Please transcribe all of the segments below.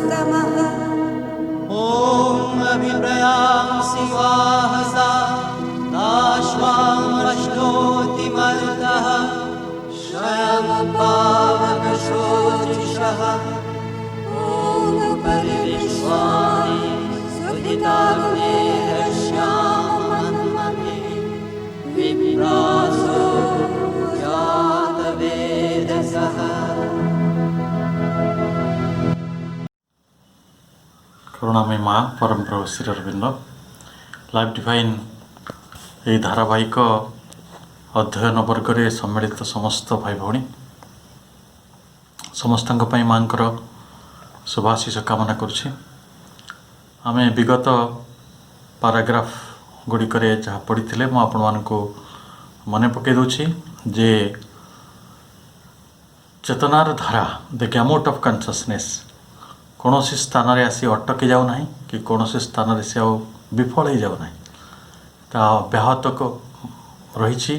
ॐ अभिप्रयांसि वाहसा दाश्वामश्नोति मरुतः स्वयमुपावकशोचिषः ॐ परिविश्वानि सुहिताग्नेरश्यामन्महे विप्रासो जातवेदसः। करुणामयी माँ परम प्रभु श्री अरविंद लाइफ डिवाइन यही धारावाहिक अध्ययन वर्ग में सम्मिलित समस्त भाई भौणी समस्त माँ शुभाशीष कामना करुँचे। आम विगत पाराग्राफ गुड़िक जहाँ पढ़ी मुझे आपण मानक मन पकई दूची जे चेतनार धारा द गैमोट ऑफ कॉन्शियसनेस कौन स्थान में आसी अटकी जाऊना कि कौन स्थान से आ विफल हो जाऊना ता अब्याहत रही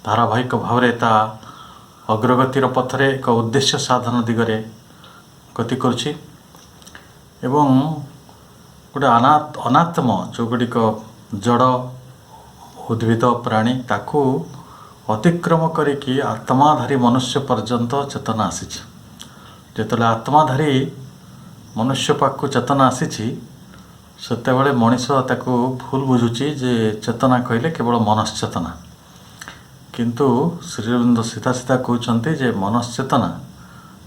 धारावाहिक भाव में ता अग्रगतिर पथरे एक उद्देश्य साधन दिगरे गति करुछि एवं गोटे अनात्म जो गुड़िक जड़ उद्भिद प्राणी ताकू अतिक्रम करिकी आत्माधारी मनुष्य पर्यंत चेतना आसी जिते आत्माधारी मनुष्य पाखु चेतना आसी सेतेबेले मनीष ताकू भूल बुझुची जे चेतना कहले केवल मनश्चेतना किंतु श्री अरविंद सीधा सीधा कहते जे मनश्चेतना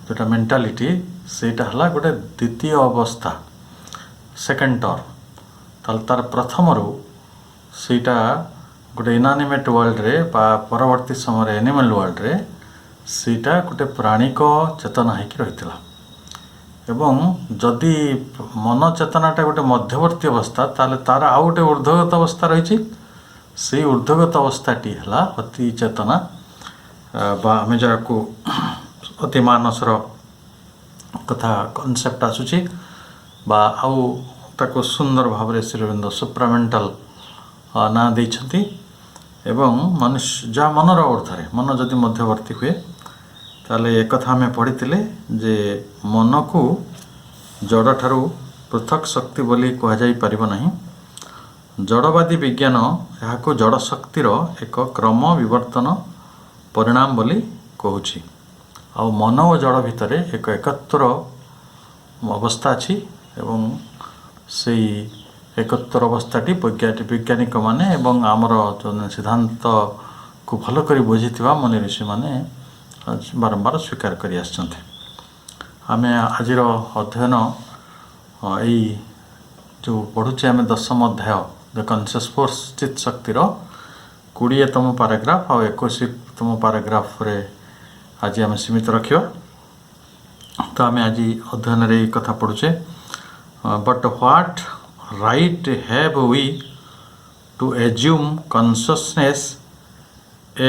जोटा मेंटालिटी सेटा हला गोटे द्वितीय अवस्था सेकेंड टर्म ताल तार प्रथम रू सेटा गोटे इनानिमेट वर्ल्ड रे परवर्ती समय एनिमल वर्ल्ड रे सेटा गोटे प्राणिक चेतना होकर रही एवं जदि मन चेतनाटा गोटे मध्यवर्ती अवस्था ताले तार आउ गोटे ऊर्ध्वगत अवस्था रही से ऊर्ध्वगत अवस्थाटी है अति चेतना आम जहाँ अति मानसर कथा कनसेप्ट आसूची बा आउ ताको सुंदर भाव में श्री अरविंद सुप्रामेंटाल ना देइछंती एवं मनुष्य जहाँ मनर ऊर्ध्वे मन जदि मध्यवर्ती हुए ताले एक कथा आम पढ़ी जे मन को जड़ ठारू पृथक शक्ति बोली कहुई पार नहीं जड़वादी विज्ञान यहाँ जड़ शक्तिर एक क्रम विवर्तन परिणाम बोली कहूँ आ मन और जड़ भितर एक एकत्र अवस्था अच्छी एवं से एकत्र अवस्थाटी वैज्ञानिक माने एवं आमर जो सिद्धांत को भल कर बुझी मुनि ऋषि मैंने बारंबार स्वीकार कर आम आज अध्ययन यही जो पढ़ुचे आम 10म अध्याय द कॉन्शियस फोर्स चित शक्तिर 20तम पाराग्राफ आ 21तम पाराग्राफ रे आज आम सीमित रखा तो आम आज अध्ययन रे कथा पढ़ुचे but what right have we to assume consciousness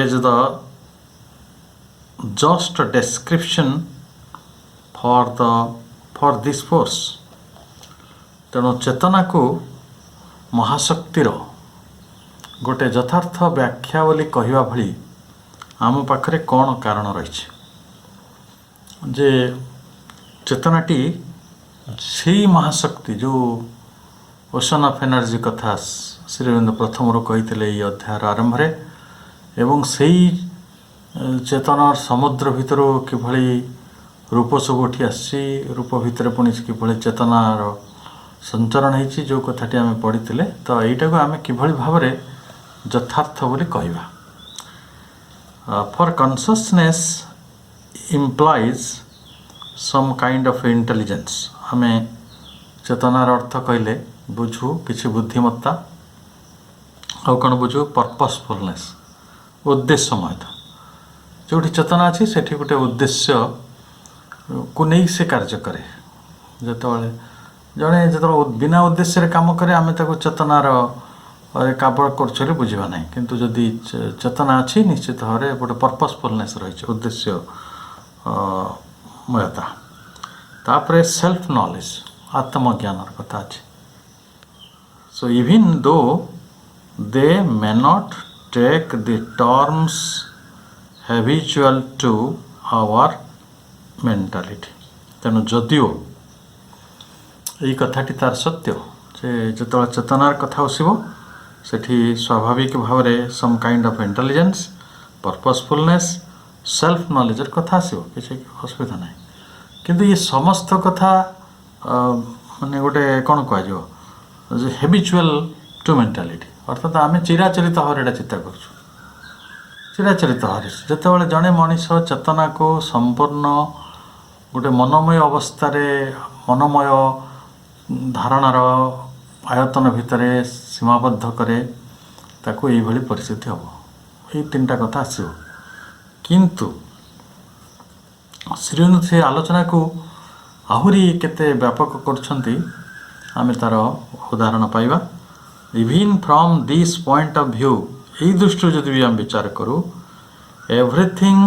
as the just description for this force तेणु चेतना को महाशक्तिर गोटे यथार्थ व्याख्या बोली कहवा भली आम पाखरे कौन कारण रही जे चेतनाटी से महाशक्ति जो ओशन ऑफ एनर्जी कथा श्री अरविंद प्रथम कही अध्याय आरंभ रे एवं से चेतनार समुद्र भितर किभली रूप सब उठी आसी रूप भितर पुणी किभली चेतनार संचरण होती जो कथाटी आम पढ़ी तो यहीटा को आम किभली भाव में यथार्थ बोली कहवा for consciousness implies some kind of intelligence आम चेतनार अर्थ कहले बुझू किसी बुद्धिमत्ता आउ कौन बुझू पर्पसफुलनेस उद्देश्यमयता जो चेतना अच्छी से गोटे उद्देश्य को नहीं से कार्य करे जिते जड़े जो बिना उद्देश्य काम करे आम चेतनार काबड़ कर बुझा ना किंतु जदि चेतना अच्छी निश्चित भाव में गोटे पर्पसफुलनेस रही उद्देश्य मयता तापर सेल्फ नॉलेज आत्मज्ञान कथा अच्छी so even though they may not take the terms habitual to our mentality तेणु जदिओ এই কথাটি তার ସତ୍ୟ ଯେ ଯେତେବେଳେ ଚେତନାର କଥା ଆସିବ ସେଠି ସ୍ୱାଭାବିକ ଭାବରେ ସମ୍ କାଇଣ୍ଡ ଅଫ୍ ଇଣ୍ଟେଲିଜେନ୍ସ ପର୍ପଜଫୁଲନେସ୍ ସେଲ୍ଫ ନଲେଜର କଥା ଆସିବ, କିଛି ଅସୁବିଧା ନାହିଁ। କିନ୍ତୁ ଏ ସମସ୍ତ କଥା ମାନେ ଗୋଟେ କ'ଣ କୁହାଯିବ ଯେ ହେବିଚୁଆଲ୍ ଟୁ ମେଣ୍ଟାଲିଟି, ଅର୍ଥାତ୍ ଆମେ ଚିରାଚରିତ ଭାବରେ ଏଇଟା ଚିନ୍ତା କରୁଛୁ। ଚିରାଚରିତ ଭାବରେ ଯେତେବେଳେ ଜଣେ ମଣିଷ ଚେତନାକୁ ସମ୍ପୂର୍ଣ୍ଣ ଗୋଟେ ମନୋମୟ ଅବସ୍ଥାରେ, ମନୋମୟ ଧାରଣାର ଆୟତନ ଭିତରେ ସୀମାବଦ୍ଧ କରେ, ତାକୁ ଏଇଭଳି ପରିସ୍ଥିତି ହେବ। ଏଇ ତିନିଟା କଥା ଆସିବ। କିନ୍ତୁ ଶ୍ରୀଅରବିନ୍ଦ ସେ ଆଲୋଚନାକୁ ଆହୁରି କେତେ ବ୍ୟାପକ କରୁଛନ୍ତି, ଆମେ ତା'ର ଉଦାହରଣ ପାଇବା। Even from this point of view, ଏଇ ଦୃଷ୍ଟିରୁ ଯଦି ବି ଆମେ ବିଚାର କରୁ, everything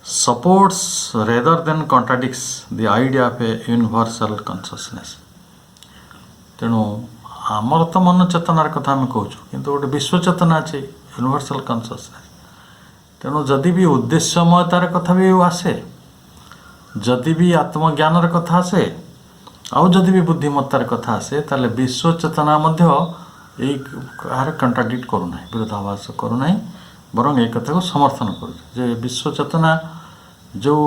supports rather than contradicts the idea of a universal consciousness। ତେଣୁ ଆମର ତ ମନ ଚେତନାର କଥା ଆମେ କହୁଛୁ, କିନ୍ତୁ ଗୋଟେ ବିଶ୍ୱ ଚେତନା ଅଛି, ୟୁନିଭର୍ସାଲ କନସିୟସନେସ୍। ତେଣୁ ଯଦି ବି ଉଦ୍ଦେଶ୍ୟମୟତାର କଥା ବି ଆସେ, ଯଦି ବି ଆତ୍ମଜ୍ଞାନର କଥା ଆସେ, ଆଉ ଯଦି ବି ବୁଦ୍ଧିମତ୍ତାର କଥା ଆସେ, ତାହେଲେ ବିଶ୍ୱ ଚେତନା ମଧ୍ୟ ଏଇ କାହାର କଣ୍ଟ୍ରାଡିକ୍ଟ କରୁନାହିଁ, ବିରୋଧାଭାସ କରୁନାହିଁ, ବରଂ ଏ କଥାକୁ ସମର୍ଥନ କରୁଛି ଯେ ବିଶ୍ୱ ଚେତନା ଯେଉଁ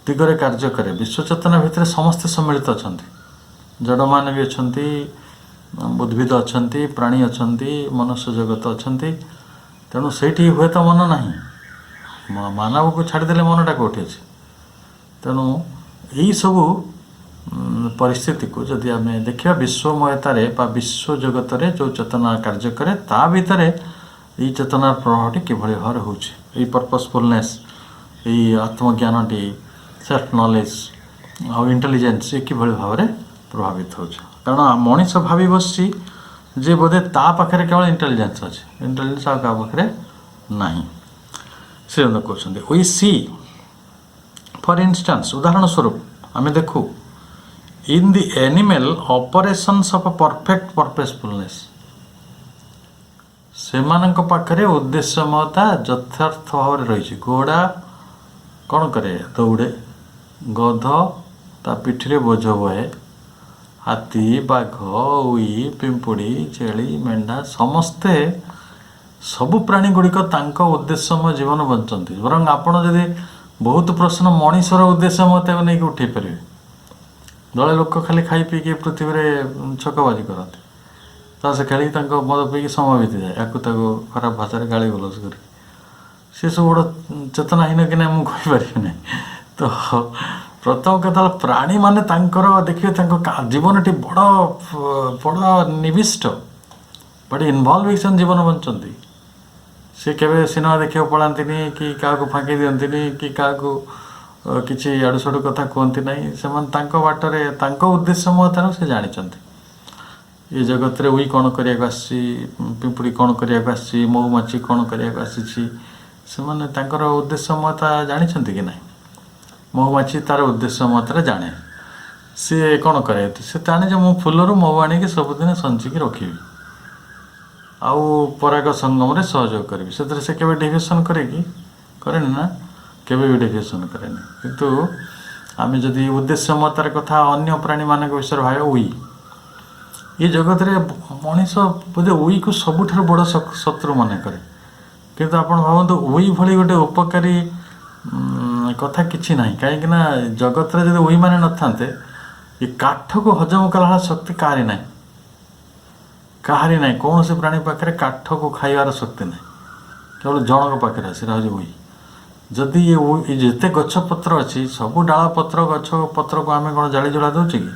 ଦିଗରେ କାର୍ଯ୍ୟ କରେ, ବିଶ୍ୱ ଚେତନା ଭିତରେ ସମସ୍ତେ ସମ୍ମିଳିତ ଅଛନ୍ତି। ଜଡ଼ମାନେ ବି ଅଛନ୍ତି, ଉଦ୍ଭିଦ ଅଛନ୍ତି, ପ୍ରାଣୀ ଅଛନ୍ତି, ମନୁଷ୍ୟ ଜଗତ ଅଛନ୍ତି। ତେଣୁ ସେଇଠି ହୁଏତ ମନ ନାହିଁ, ମାନବକୁ ଛାଡ଼ିଦେଲେ ମନଟା କେଉଁଠି ଅଛି? ତେଣୁ ଏଇସବୁ ପରିସ୍ଥିତିକୁ ଯଦି ଆମେ ଦେଖିବା, ବିଶ୍ୱମୟତାରେ ବା ବିଶ୍ୱ ଜଗତରେ ଯେଉଁ ଚେତନା କାର୍ଯ୍ୟ କରେ, ତା ଭିତରେ ଏଇ ଚେତନାର ପ୍ରଭାବଟି କିଭଳି ଭାବରେ ହେଉଛି, ଏଇ ପର୍ପଜଫୁଲନେସ୍, ଏଇ ଆତ୍ମଜ୍ଞାନଟି, ସେଲ୍ଫ ନଲେଜ ଆଉ ଇଣ୍ଟେଲିଜେନ୍ସ ଏ କିଭଳି ଭାବରେ ପ୍ରଭାବିତ ହେଉଛି। କାରଣ ମଣିଷ ଭାବି ବସିଛି ଯେ ବୋଧେ ତା ପାଖରେ କେବଳ ଇଣ୍ଟେଲିଜେନ୍ସ ଅଛି, ଇଣ୍ଟେଲିଜେନ୍ସ ଆଉ କାହା ପାଖରେ ନାହିଁ। ସେ କହୁଛନ୍ତି ୱି ସି ଫର୍ ଇନଷ୍ଟାନ୍ସ, ଉଦାହରଣ ସ୍ୱରୂପ ଆମେ ଦେଖୁ in the animal operations of perfect purposefulness, ସେମାନଙ୍କ ପାଖରେ ଉଦ୍ଦେଶ୍ୟମୟତା ଯଥାର୍ଥ ଭାବରେ ରହିଛି। ଘୋଡ଼ା କ'ଣ କରେ? ଦୌଡ଼େ। ଗଧ ତା ପିଠିରେ ବୋଝ ବହେ। ହାତୀ, ବାଘ, ଉଇ, ପିମ୍ପୁଡ଼ି, ଛେଳି, ମେଣ୍ଢା ସମସ୍ତେ, ସବୁ ପ୍ରାଣୀ ଗୁଡ଼ିକ ତାଙ୍କ ଉଦ୍ଦେଶ୍ୟମୟ ଜୀବନ ବଞ୍ଚନ୍ତି। ବରଂ ଆପଣ ଯଦି ବହୁତ ପ୍ରଶ୍ନ ମଣିଷର ଉଦ୍ଦେଶ୍ୟମୟତାକୁ ନେଇକି ଉଠାଇ ପାରିବେ। ଦଳେ ଲୋକ ଖାଲି ଖାଇ ପିଇକି ପୃଥିବୀରେ ଛକବାଜି କରନ୍ତି, ତାସ ଖେଳିକି ତାଙ୍କ ମଦ ପିଇକି ସମୟ ବିତିଯାଏ, ୟାକୁ ତାକୁ ଖରାପ ଭାଷାରେ ଗାଳି ଗୁଲଜ କରି। ସେସବୁ ବଡ଼ ଚେତନାହୀନ କି ନାହିଁ ମୁଁ କହିପାରିବି ନାହିଁ। ତ ପ୍ରଥମ କଥା ହେଲା, ପ୍ରାଣୀମାନେ ତାଙ୍କର ଦେଖିବେ ତାଙ୍କ ଜୀବନଟି ବଡ଼ ବଡ଼ ନିବିଷ୍ଟ, ବଡ଼ ଇନଭଲ୍ଭେସନ୍ ଜୀବନ ବଞ୍ଚନ୍ତି। ସେ କେବେ ସିନେମା ଦେଖିବାକୁ ପଳାନ୍ତିନି, କି କାହାକୁ ଫାଙ୍କି ଦିଅନ୍ତିନି, କି କାହାକୁ କିଛି ଆଡ଼ୁ ସାଡ଼ୁ କଥା କୁହନ୍ତି ନାହିଁ। ସେମାନେ ତାଙ୍କ ବାଟରେ, ତାଙ୍କ ଉଦ୍ଦେଶ୍ୟମୟତାରୁ ସେ ଜାଣିଛନ୍ତି ଏ ଜଗତରେ ଉଇ କ'ଣ କରିବାକୁ ଆସିଛି, ପିମ୍ପୁଡ଼ି କ'ଣ କରିବାକୁ ଆସିଛି, ମହୁମାଛି କ'ଣ କରିବାକୁ ଆସିଛି। ସେମାନେ ତାଙ୍କର ଉଦ୍ଦେଶ୍ୟମୟତା ଜାଣିଛନ୍ତି କି ନାହିଁ? ମହୁମାଛି ତା'ର ଉଦ୍ଦେଶ୍ୟମୟତାରେ ଜାଣେ। ସିଏ କ'ଣ କରେ? ସେ ଜାଣେ ଯେ ମୁଁ ଫୁଲରୁ ମହୁ ଆଣିକି ସବୁଦିନ ସଞ୍ଚିକି ରଖିବି, ଆଉ ପରାଗ ସଙ୍ଗମରେ ସହଯୋଗ କରିବି। ସେଥିରେ ସେ କେବେ ଡିଭିଏସନ୍ କରେ କି? କରେନି ନା, କେବେ ବି ଡିଭିଏସନ୍ କରେନି। କିନ୍ତୁ ଆମେ ଯଦି ଉଦ୍ଦେଶ୍ୟମୟତାର କଥା ଅନ୍ୟ ପ୍ରାଣୀମାନଙ୍କ ବିଷୟରେ ଭାବିବା, ଉଇ, ଏ ଜଗତରେ ମଣିଷ ବୋଧେ ଉଇକୁ ସବୁଠାରୁ ବଡ଼ ଶତ୍ରୁ ମନେ କରେ। କିନ୍ତୁ ଆପଣ ଭାବନ୍ତୁ, ଉଇ ଭଳି ଗୋଟେ ଉପକାରୀ କଥା କିଛି ନାହିଁ। କାହିଁକିନା ଜଗତରେ ଯଦି ଉଇମାନେ ନଥାନ୍ତେ, ଏ କାଠକୁ ହଜମ କଲା ଭଳିଆ ଶକ୍ତି କାହାରି ନାହିଁ, କାହାରି ନାହିଁ। କୌଣସି ପ୍ରାଣୀ ପାଖରେ କାଠକୁ ଖାଇବାର ଶକ୍ତି ନାହିଁ, କେବଳ ଜଣଙ୍କ ପାଖରେ। ସେଟା ହେଉଛି ଉଇ। ଯଦି ଏ ଯେତେ ଗଛପତ୍ର ଅଛି, ସବୁ ଡାଳ ପତ୍ର, ଗଛ ପତ୍ରକୁ ଆମେ କ'ଣ ଜାଳି ଜଳା ଦେଉଛେ କି?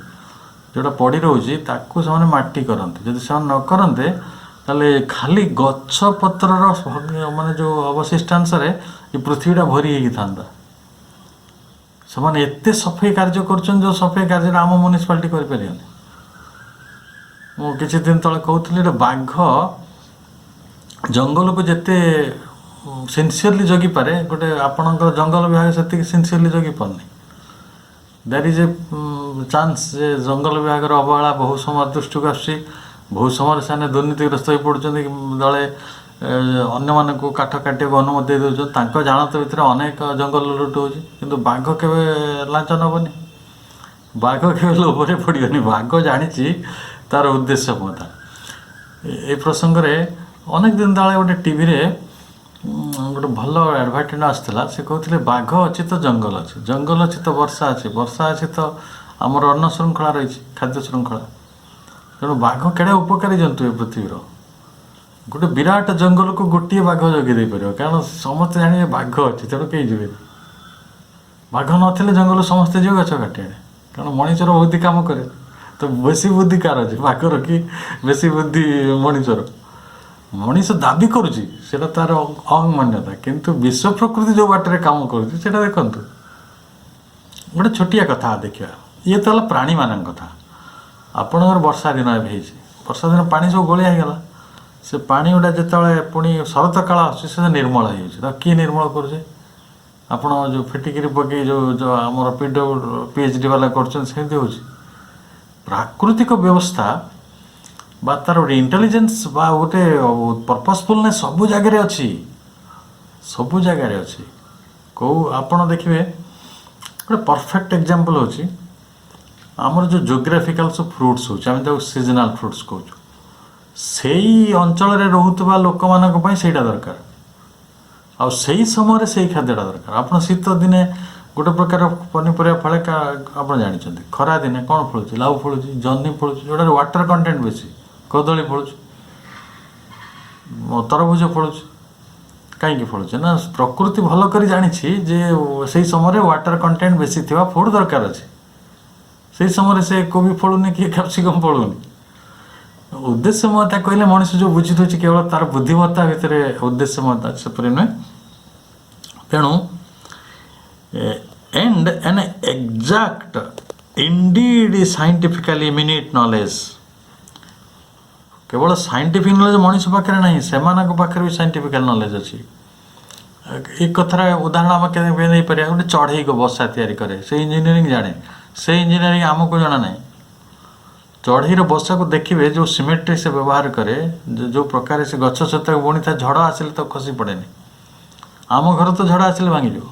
ଯେଉଁଟା ପଡ଼ି ରହୁଛି ତାକୁ ସେମାନେ ମାଟି କରନ୍ତି। ଯଦି ସେମାନେ ନ କରନ୍ତେ, ତାହେଲେ ଖାଲି ଗଛ ପତ୍ରର ମାନେ ଯେଉଁ ଅବଶିଷ୍ଟାଂଶରେ ଏ ପୃଥିବୀଟା ଭରି ହେଇକି ଥାନ୍ତା। ସେମାନେ ଏତେ ସଫେଇ କାର୍ଯ୍ୟ କରୁଛନ୍ତି, ଯେଉଁ ସଫେଇ କାର୍ଯ୍ୟଟା ଆମ ମ୍ୟୁନିସିପାଲିଟି କରିପାରିବନି। ମୁଁ କିଛି ଦିନ ତଳେ କହୁଥିଲି, ଗୋଟେ ବାଘ ଜଙ୍ଗଲକୁ ଯେତେ ସିନସିୟରଲି ଜଗିପାରେ, ଗୋଟେ ଆପଣଙ୍କର ଜଙ୍ଗଲ ବିଭାଗ ସେତିକି sincerely ଜଗିପାରୁନି। That is a chance ଯେ ଜଙ୍ଗଲ ବିଭାଗର ଅବହେଳା ବହୁ ସମୟ ଦୃଷ୍ଟିକୁ ଆସୁଛି। ବହୁତ ସମୟରେ ସେମାନେ ଦୁର୍ନୀତିଗ୍ରସ୍ତ ହୋଇ ପଡ଼ୁଛନ୍ତି। ଦଳେ ଅନ୍ୟମାନଙ୍କୁ କାଠ କାଟିବାକୁ ଅନୁମତି ଦେଇ ଦେଉଛନ୍ତି। ତାଙ୍କ ଜାଣତ ଭିତରେ ଅନେକ ଜଙ୍ଗଲ ଲୁଟ୍ ହେଉଛି, କିନ୍ତୁ ବାଘ କେବେ ଲାଞ୍ଚ ନେବନି। ବାଘ କେବେ ଲୋଭରେ ପଡ଼ିବନି। ବାଘ ଜାଣିଛି ତାର ଉଦ୍ଦେଶ୍ୟ କ'ଣ ତା। ଏ ପ୍ରସଙ୍ଗରେ ଅନେକ ଦିନ ତଳେ ଗୋଟେ ଟିଭିରେ ଗୋଟେ ଭଲ ଆଡ଼ଭାର୍ଟାଇଜ୍ ଆସିଥିଲା। ସେ କହୁଥିଲେ ବାଘ ଅଛି ତ ଜଙ୍ଗଲ ଅଛି, ଜଙ୍ଗଲ ଅଛି ତ ବର୍ଷା ଅଛି, ବର୍ଷା ଅଛି ତ ଆମର ଅନ୍ନ ଶୃଙ୍ଖଳା ରହିଛି, ଖାଦ୍ୟ ଶୃଙ୍ଖଳା। ତେଣୁ ବାଘ କେଡ଼େ ଉପକାରୀ ଜନ୍ତୁ ଏ ପୃଥିବୀର। ଗୋଟେ ବିରାଟ ଜଙ୍ଗଲକୁ ଗୋଟିଏ ବାଘ ଜଗି ଦେଇପାରିବ, କାରଣ ସମସ୍ତେ ଜାଣିବେ ବାଘ ଅଛି, ତେଣୁ କେହି ଯିବେନି। ବାଘ ନଥିଲେ ଜଙ୍ଗଲ ସମସ୍ତେ ଯିବେ ଗଛ କାଟି ଆଣେ, କାରଣ ମଣିଷର ବୁଦ୍ଧି କାମ କରେ। ତ ବେଶୀ ବୁଦ୍ଧି କାହାର ଅଛି, ବାଘର କି ବେଶୀ ବୁଦ୍ଧି ମଣିଷର? ମଣିଷ ଦାବି କରୁଛି, ସେଇଟା ତାର ଅମାନ୍ୟତା, କିନ୍ତୁ ବିଶ୍ୱ ପ୍ରକୃତି ଯେଉଁ ବାଟରେ କାମ କରୁଛି ସେଇଟା ଦେଖନ୍ତୁ। ଗୋଟେ ଛୋଟିଆ କଥା ଦେଖିବା, ଇଏ ତ ହେଲା ପ୍ରାଣୀମାନଙ୍କ କଥା। ଆପଣଙ୍କର ବର୍ଷା ଦିନ ଏବେ ହେଇଛି, ବର୍ଷା ଦିନ ପାଣି ସବୁ ଗୋଳିଆ ହେଇଗଲା। ସେ ପାଣି ଗୁଡ଼ା ଯେତେବେଳେ ପୁଣି ଶରତ କାଳ ଆସୁଛି ସେ ନିର୍ମଳ ହେଇଯାଉଛି। ତାକୁ କିଏ ନିର୍ମଳ କରୁଛେ? ଆପଣ ଯେଉଁ ଫିଟିକିରି ପକେଇ ଯେଉଁ ଆମର PhD ବାଲା କରୁଛନ୍ତି ସେମିତି ହେଉଛି। ପ୍ରାକୃତିକ ବ୍ୟବସ୍ଥା ବା ତାର ଗୋଟେ ଇଣ୍ଟେଲିଜେନ୍ସ ବା ଗୋଟେ ପର୍ପସଫୁଲନେସ୍ ସବୁ ଜାଗାରେ ଅଛି, ସବୁ ଜାଗାରେ ଅଛି। ଆପଣ ଦେଖିବେ ଗୋଟେ ପରଫେକ୍ଟ ଏକ୍ଜାମ୍ପଲ୍ ହେଉଛି ଆମର ଯେଉଁ ଜୋଗ୍ରାଫିକାଲ୍ ସବୁ ଫ୍ରୁଟ୍ସ ହେଉଛି, ଆମେ ତାକୁ ସିଜନାଲ୍ ଫ୍ରୁଟ୍ସ କହୁଛୁ। ସେଇ ଅଞ୍ଚଳରେ ରହୁଥିବା ଲୋକମାନଙ୍କ ପାଇଁ ସେଇଟା ଦରକାର, ଆଉ ସେଇ ସମୟରେ ସେଇ ଖାଦ୍ୟଟା ଦରକାର। ଆପଣ ଶୀତ ଦିନେ ଗୋଟେ ପ୍ରକାର ପନିପରିବା ଫଳେ, ଆପଣ ଜାଣିଛନ୍ତି। ଖରା ଦିନେ କ'ଣ ଫଳୁଛି? ଲାଉ ଫଳୁଛି, ଜହ୍ନି ଫଳୁଛି, ଯେଉଁଟାରେ ୱାଟର କଣ୍ଟେଣ୍ଟ ବେଶୀ। କଦଳୀ ଫଳୁଛି, ତରଭୁଜ ଫଳୁଛି। କାହିଁକି ଫଳୁଛି ନା ପ୍ରକୃତି ଭଲ କରି ଜାଣିଛି ଯେ ସେଇ ସମୟରେ ୱାଟର କଣ୍ଟେଣ୍ଟ ବେଶୀ ଥିବା ଫୁଡ଼୍ ଦରକାର ଅଛି। ସେଇ ସମୟରେ ସେ କୋବି ଫଳୁନି କି କ୍ୟାପ୍ସିକମ୍ ଫଳୁନି। ଉଦ୍ଦେଶ୍ୟମୟତା କହିଲେ ମଣିଷ ଯେଉଁ ବୁଝି ଦେଉଛି କେବଳ ତାର ବୁଦ୍ଧିମତ୍ତା ଭିତରେ ଉଦ୍ଦେଶ୍ୟମୟତା, ସେପରି ନୁହେଁ। ତେଣୁ and an exact indeed scientifically minute knowledge, କେବଳ ସାଇଣ୍ଟିଫିକ୍ ନଲେଜ ମଣିଷ ପାଖରେ ନାହିଁ, ସେମାନଙ୍କ ପାଖରେ ବି ସାଇଣ୍ଟିଫିକାଲ ନଲେଜ ଅଛି। ଏ କଥାର ଉଦାହରଣ ଆମେ କେବେ ନେଇପାରିବା? ଗୋଟେ ଚଢ଼େଇ ବସା ତିଆରି କରେ, ସେ ଇଞ୍ଜିନିୟରିଂ ଜାଣେ, ସେ ଇଞ୍ଜିନିୟରିଂ ଆମକୁ ଜଣା ନାହିଁ। ଚଢ଼େଇର ବସାକୁ ଦେଖିବେ, ଯେଉଁ ସିମେଟ୍ରି ସେ ବ୍ୟବହାର କରେ, ଯେଉଁ ପ୍ରକାର ସେ ଗଛ ସତ୍ତାକୁ ବୁଣିଥାଏ, ଝଡ଼ ଆସିଲେ ତ ଖସି ପଡ଼େନି। ଆମ ଘର ତ ଝଡ଼ ଆସିଲେ ଭାଙ୍ଗିଯିବ।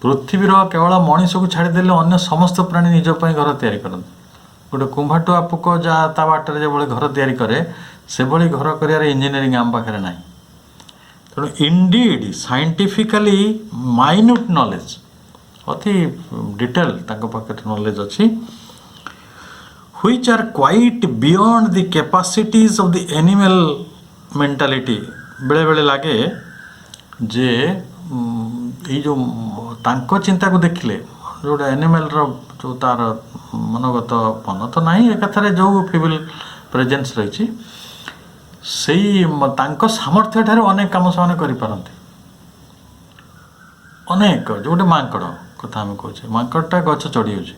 ପୃଥିବୀର କେବଳ ମଣିଷକୁ ଛାଡ଼ିଦେଲେ ଅନ୍ୟ ସମସ୍ତ ପ୍ରାଣୀ ନିଜ ପାଇଁ ଘର ତିଆରି କରନ୍ତି। ଗୋଟେ କୁମ୍ଭାଟୁଆ ପୋକ ଯାହା ତା ବାଟରେ ଯେଭଳି ଘର ତିଆରି କରେ, ସେଭଳି ଘର କରିବାର ଇଞ୍ଜିନିୟରିଂ ଆମ ପାଖରେ ନାହିଁ। ତେଣୁ ଇନଡିଡ୍ ସାଇଣ୍ଟିଫିକାଲି ମାଇନ୍ୟୁଟ୍ ନଲେଜ, ଅତି ଡିଟେଲ ତାଙ୍କ ପାଖରେ ନଲେଜ ଅଛି, which are quite beyond the capacities of the animal mentality। ବେଳେବେଳେ ଲାଗେ ଯେ ଏଇ ଯେଉଁ ତାଙ୍କ ଚିନ୍ତାକୁ ଦେଖିଲେ, ଯେଉଁଟା ଆନିମାଲର ଯେଉଁ ତା'ର ମନୋଗତ ମନ ତ ନାହିଁ, ଏକାଥରେ ଯେଉଁ ଫିବିଲ୍ ପ୍ରେଜେନ୍ସ ରହିଛି, ସେଇ ତାଙ୍କ ସାମର୍ଥ୍ୟ ଠାରୁ ଅନେକ କାମ ସେମାନେ କରିପାରନ୍ତି। ଅନେକ, ଯେଉଁଟା ମାଙ୍କଡ଼ କଥା ଆମେ କହୁଛେ, ମାଙ୍କଡ଼ଟା ଗଛ ଚଢ଼ିଯାଉଛି,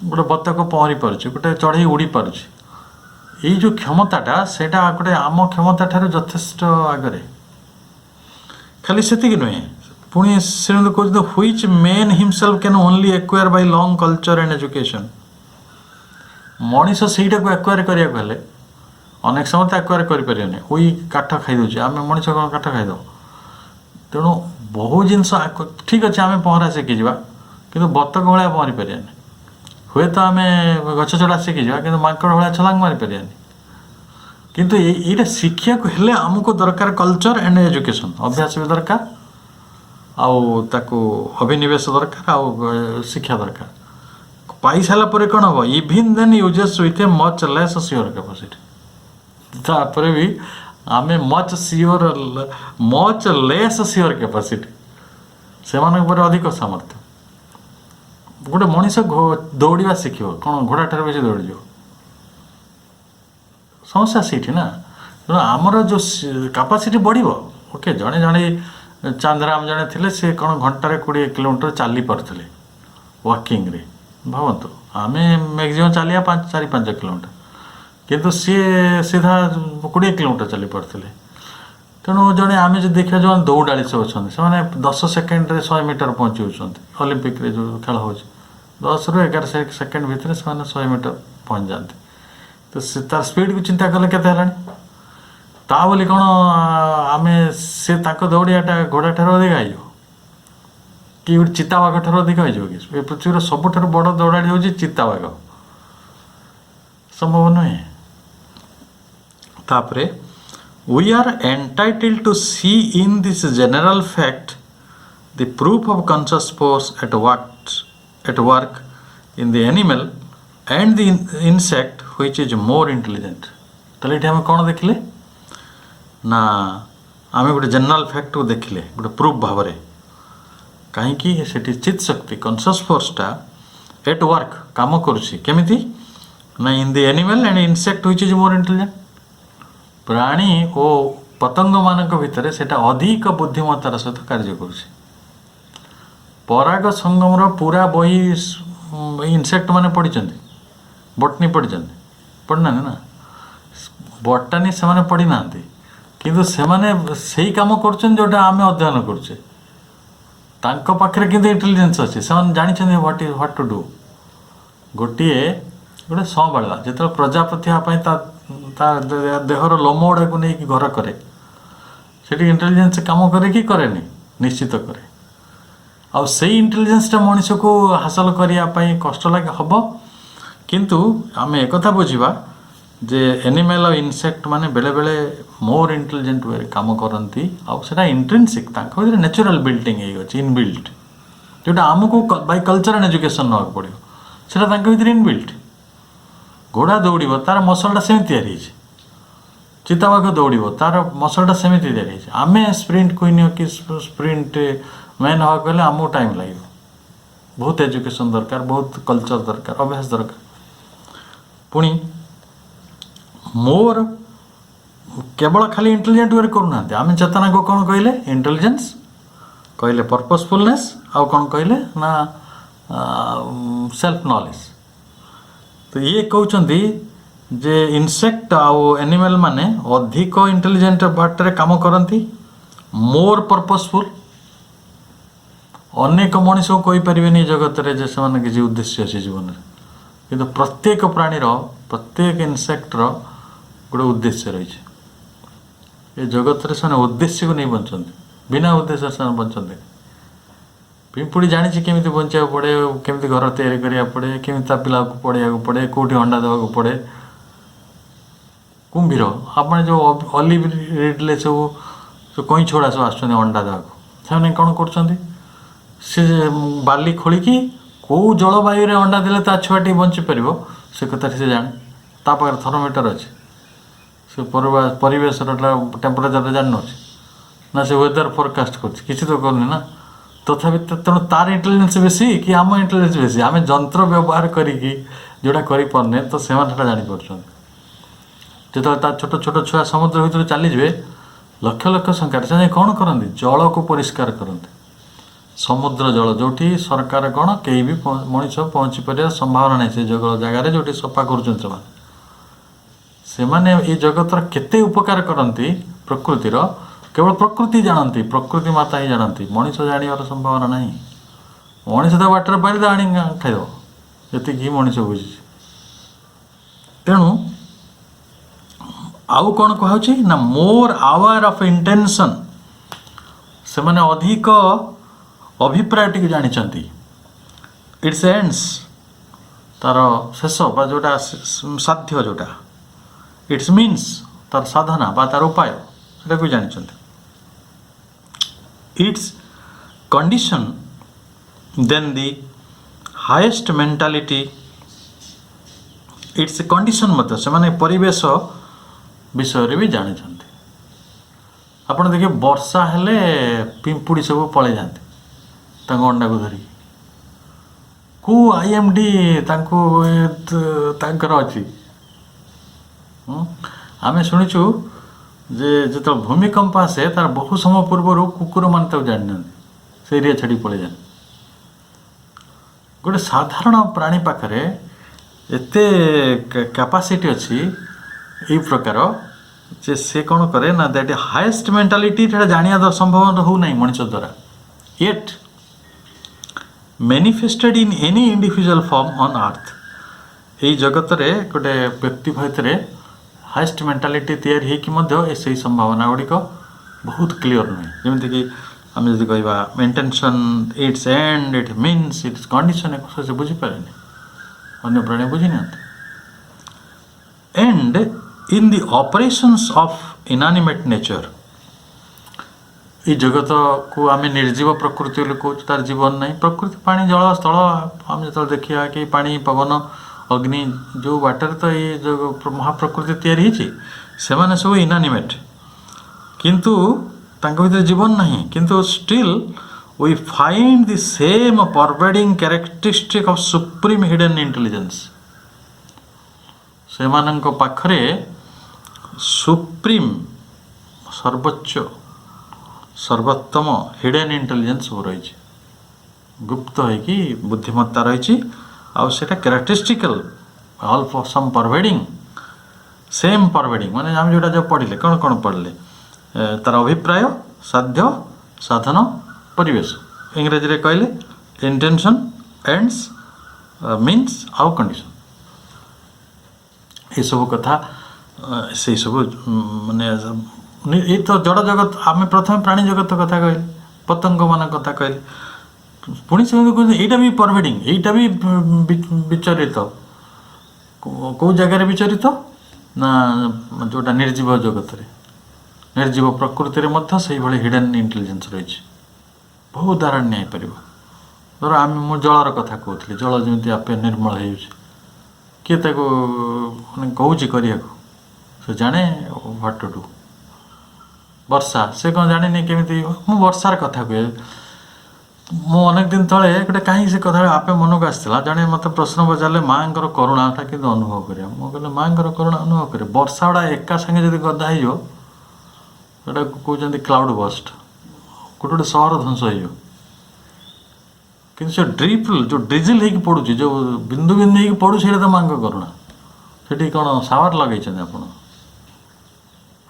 ଗୋଟେ ବତକ ପହଁରି ପାରୁଛି, ଗୋଟେ ଚଢ଼େଇ ଉଡ଼ି ପାରୁଛି। ଏଇ ଯେଉଁ କ୍ଷମତାଟା, ସେଇଟା ଗୋଟେ ଆମ କ୍ଷମତା ଠାରୁ ଯଥେଷ୍ଟ ଆଗରେ। ଖାଲି ସେତିକି ନୁହେଁ, ପୁଣି ସେମିତି କହୁଛନ୍ତି which man himself can only acquire by long culture and education. ମଣିଷ ସେଇଟାକୁ ଏକ୍ୱାର କରିବାକୁ ହେଲେ ଅନେକ ସମୟ ତ ଏକ୍ୱାର କରିପାରିବନି। ଉଇ କାଠ ଖାଇଦେଉଛି, ଆମେ ମଣିଷ କ'ଣ କାଠ ଖାଇଦେବ? ତେଣୁ ବହୁ ଜିନିଷ, ଠିକ୍ ଅଛି ଆମେ ପହଁରା ଶିଖିଯିବା, କିନ୍ତୁ ବତକ ଭଳିଆ ପହଁରି ପାରିବାନି। ହୁଏତ ଆମେ ଗଛ ଚଢ଼ା ଶିଖିଯିବା, କିନ୍ତୁ ମାଙ୍କଡ଼ ଭଳିଆ ଛଲାଙ୍ଗ ମାରିପାରିବାନି। କିନ୍ତୁ ଏଇଟା ଶିଖିବାକୁ ହେଲେ ଆମକୁ ଦରକାର କଲଚର୍ ଆଣ୍ଡ ଏଜୁକେସନ୍, ଅଭ୍ୟାସ ବି ଦରକାର, ଆଉ ତାକୁ ଅଭିନିବେଶ ଦରକାର, ଆଉ ଶିକ୍ଷା ଦରକାର। ପାଇସାରିଲା ପରେ କ'ଣ ହେବ? Even then uses with a much less sure capacity. ତାପରେ ବି ଆମେ ମଚ୍ ଲେସ୍ ସିଓର କାପାସିଟି, ସେମାନଙ୍କ ଉପରେ ଅଧିକ ସାମର୍ଥ୍ୟ। ଗୋଟେ ମଣିଷ ଦୌଡ଼ିବା ଶିଖିବ, କ'ଣ ଘୋଡ଼ାଠାରୁ ବେଶୀ ଦୌଡ଼ିଯିବ? ସମସ୍ୟା ସେଇଠି ନା। ତେଣୁ ଆମର ଯେଉଁ କାପାସିଟି ବଢ଼ିବ। ଓକେ, ଜଣେ ଚାନ୍ଦରାମ ଜଣେ ଥିଲେ, ସେ କ'ଣ ଘଣ୍ଟାରେ 20 କିଲୋମିଟର ଚାଲି ପାରୁଥିଲେ ୱାକିଂରେ। ଭାବନ୍ତୁ, ଆମେ ମ୍ୟାକ୍ସିମମ୍ ଚାଲିବା 4-5 କିଲୋମିଟର, କିନ୍ତୁ ସିଏ ସିଧା 20 କିଲୋମିଟର ଚାଲିପାରୁଥିଲେ। ତେଣୁ ଆମେ ଯଦି ଦେଖିବା, ଯେଉଁମାନେ ଦୌଡ଼ାଳି ସବୁ ଅଛନ୍ତି, ସେମାନେ 10 ସେକେଣ୍ଡରେ 100 ମିଟର ପହଞ୍ଚି ଯାଉଛନ୍ତି। ଅଲିମ୍ପିକରେ ଯେଉଁ ଖେଳ ହେଉଛି, 10ରୁ 11 ସେକେଣ୍ଡ ଭିତରେ ସେମାନେ 100 ମିଟର ପହଞ୍ଚି ଯାଆନ୍ତି। ତ ସେ ତାର ସ୍ପିଡ଼କୁ ଚିନ୍ତା କଲେ କେତେ ହେଲାଣି। ତା ବୋଲି କ'ଣ ସେ ତାଙ୍କ ଦୌଡ଼ିଆଟା ଘୋଡ଼ାଠାରୁ ଅଧିକା ହେଇଯିବ? कि गोटे चिताबाघ ठार अधिक हो कि पृथ्वीर सबुठ बड़ दौड़ाड़ी हूँ चिताबाघ संभव नुहे तापरे we are entitled to see in this general fact the proof of conscious force at work in the animal and the insect which is more intelligent ताले एठी हम कौन देखले ना आम गोटे जनरल फैक्ट को देखले गोटे प्रूफ भाव में कहीं से चित शक्ति कॉन्शियस फोर्सटा एट वर्क काम करुँची ना इन the animal and insect which is more intelligent प्राणी और पतंग मान भितर से अधिक बुद्धिमत्तार सहित कार्य करुँची पराग संगमर पूरा बही इंसेक्ट माने पढ़ी बटनी पढ़ना ना बटानी से पढ़ी ना किंतु से काम कर आम अध्ययन करुचे पाखे कि इंटेलिजेंस अच्छे से जानी व्हाट टू डू गोटे गोटे संभाड़ा जो प्रजापति देहर लोम गुड़ा को लेकिन घर कै से इंटेलिजेंस कम करे कि करे निश्चित करे आ से इंटेलिजेंसटा मनीष को हासिल करने कष्ट लगे हम किंतु आम एक बुझा जे एनिमल और इनसेक्ट माने बेले बेले मोर इंटेलिजेंट वे काम करती आउटा इंट्रिंसिक नेचुरल बिल्डिंग है इनबिल्ट जोटा आमको बाय कल्चर एंड एजुकेशन ना पड़ो से इनबिल्ट घोड़ा दौड़ तार मसलटा सेमती या चिताबाघ दौड़ तार मसलटा सेमती या आम स्प्रिंट क्वीन कि स्प्रिंट मैन हवा कहले आमको टाइम लगे बहुत एजुकेशन दरकार बहुत कल्चर दरकार अभ्यास दरकार पुणी मोर केवल खाली इंटेलिजेंट वे करूना आम चेतना को कौन कहले इंटेलिजेंस कहले पर्पसफुलनेस आउ कौन कहले ना सेल्फ नॉलेज तो ये कहते जे इनसेक्ट आउ एनिमल माने अधिक इंटेलिजेंट बाटर काम करती मोर पर्पसफुल अनेक मनीष को कहींपारे जगत रे से किसी उद्देश्य अच्छे जीवन में किंतु प्रत्येक प्राणीर प्रत्येक इनसेक्टर गोटे उद्देश्य रही ये जगत रे से उद्देश्य को नहीं बंचते बिना उद्देश्य से बंचते पिंपुड़ी जानी केमी बचा पड़े केमी घर या पड़े केमी पिला को पढ़ाया पड़े कौटी अंडा देवा पड़े कुंभीर आप जो ऑलिव रिडले सब कई छोड़ा सब आस अंडा देवा से कौन कर बाली खोलिकी कौ जलवायु अंडा देले ता छुआटी बंची पार से कथा से जाने ता पाखे थर्मोमीटर अच्छे से परिवेश टेम्परेचर जान ना से वेदर फोरकास्ट कर तो करनी ना तथापि तेणु तार इंटेलिजेंस बेसी कि आम इंटेलिजेंस बेसी आम जंत्र व्यवहार करी जोड़ा करने तो से जापर जो छोट छोट छुआ समुद्र भर चलीजे लक्ष लक्ष संख्या से कौन करती जल को परिष्कार करते समुद्र जल जो सरकार कौन कहीं भी मनीष पहुँची पार संभावना नहीं से जगह जो सफा कर ये जगतर केते उपकार करती प्रकृतिर केवल प्रकृति जानती प्रकृति माता ही जानती मनीष जानार संभावना नहीं मनीष तो बाटर पारि आनी खाद जी मनीष बुझी तेणु आउ कौन कहुची ना मोर आवर ऑफ इंटेंशन से माने अधिक अभिप्राय टी जानी इट्स एंड्स तार शेष बा जोटा साध्य जोटा इट्स मीन्स तार साधना बा तार उपाय से जानी its condition than the highest mentality its condition मत से माने परिवेश विषय भी जानी आप देखिए वर्षा हेले पिंपुड़ी सब पलि जाते अंडा को धरी को आईएमडी अच्छी आम शुणुचु जे जो भूमिकंप आसे तार बहु समय पूर्व कुकुर मान जानी से एरिया छाड़ी पलि जाए गोटे साधारण प्राणी पाखरे एते कैपेसिटी अच्छी यही प्रकार जे से कौन करे ना दैट हाईएस्ट मेंटालिटी जानिया संभव हो ना मनुष्य द्वारा yet manifested in any individual form on earth यही जगत रे गोटे व्यक्ति भितर हाईएस्ट मेंटालिटी तैयारी होगी से संभावना गुड़िक बहुत क्लीयर नुहे जमीक आम जब कह intention it's and it means it's condition एक से बुझीपारे अन्य प्राणी बुझी ना and in the operations of inanimate nature ये जगत को आम निर्जीव प्रकृति कहूँ तार जीवन नहीं प्रकृति पानी जल स्थल आम जो देखा कि पानी पवन अग्नि जो वाटर तो ये जो महाप्रकृति तैयारी से माने सब इनएनिमेट किंतु तांको भीतर जीवन नहीं किंतु still we find the same pervading characteristic of supreme hidden intelligence से मानक पाखरे सुप्रीम सर्वोच्च सर्वोत्तम हिडन इंटेलिजेंस हो रही गुप्त है कि बुद्धिमत्ता रही आटा कैरेक्टरिस्टिकल ऑल सम परवेडिंग सेम परवेडिंग माने आम जोटा जो पढ़ले कौन कौन पढ़ले तार अभिप्राय साध्य साधन परिवेश इंग्रेजी रे कहले इंटेंशन एंड्स मीन्स आउ कंडीशन ये सब कथा से सब माने ये तो जड़ जगत आम प्रथम प्राणी जगत कथा कहले पतंग मान कथा कहले पुणी से यहाँ भी परवेडिंग यहाँ भी विचरित कौ जगार विचरित ना जोटा निर्जीव जगत रे निर्जीव प्रकृति में से भाई हिडन इंटेलिजेंस रही बहुत उदाहरण नहीं पार धर आम मु जलर कथा कहती जल जमी आपे निर्मल हो किए मैंने कौन करने से जाने व्हाट टू डू वर्षा से कौन जाने नहीं केमी मु वर्षार कथा कहे मु अनेक दिन तले गोटे कहीं से कथा आपे मन को आसाला जड़े मत प्रश्न पचारे माँ करुणाटा कि अनुभव कर कहले माँ करुणा अनुभव करे वर्षा गुड़ा एका संगे जब गदा हो कहते क्लाउड बस्ट गोटे गोटे सहर ध्वंस हो कि ड्रिप जो डिजिल हो पड़ुची जो बिंदु बिंदु हो पड़ू से तो माँ करुणा से कौन सावर लगे आप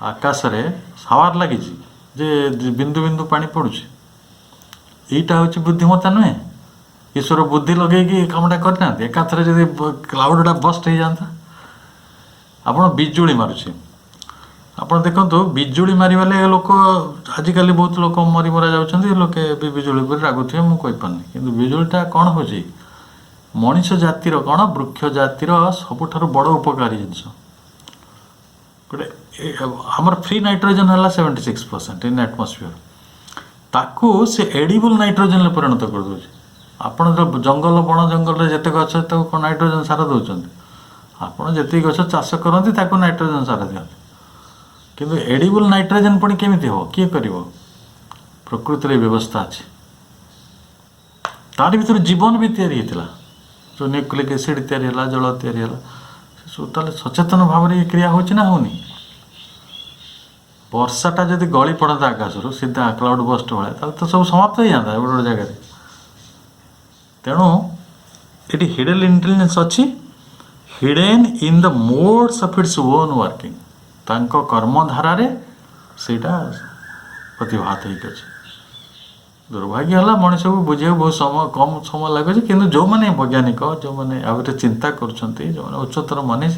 आकाश रे सावर लगी जे बिंदु बिंदु पानी पड़ुची यहीटा हूँ बुद्धिमत्ता नुहे ईश्वर बुद्धि लगे कामटा करना एकाथरे जब क्लाउडटा बस्ट हो जाता आप बिजुली मारुची आप देखो बिजुली मारे लोक आजिकल बहुत लोक मरी मरा जाऊँच लोके भी बिजुली पर रागुवे मुझे कहीपारनी कि बिजुलीटा कौन हो मनीष जातिर कौन वृक्ष जातिर सबुठ बड़ उपकारी जिनस गोटे आमर फ्री नाइट्रोजन है 76% इन एटमोस्फियर ताकू से एडिबल नाइट्रोजन में परिणत कर दे आपड़ जो जंगल बण जंगल जिते गछ नाइट्रोजन सार दौरान आपड़ जी गछ चाष करती नाइट्रोजन सार दिखते किंतु एडिबल नाइट्रोजन पुणी केमी हो किए कर प्रकृति व्यवस्था अच्छी तार भर जीवन भी तैयारी होता जो न्यूक्लिक एसिड तैयारी जल तैयारी सब सचेतन भाव में क्रिया होना होनी वर्षाटा जब गली पड़ता आकाश सीधा क्लाउड बस्ट भाया तो सब समाप्त हो जाता गोटे गोटे जगह तेणु ये हिडन इंटेलिजेंस अच्छी hidden in the modes of its own working तांको कर्मधारा सेटा प्रतिभात हो दुर्भाग्य है मनीष को बुझे बहुत समय कम समय लगे कि जो मैंने वैज्ञानिक जो मैंने आ चिंता कर जो उच्चतर मनीष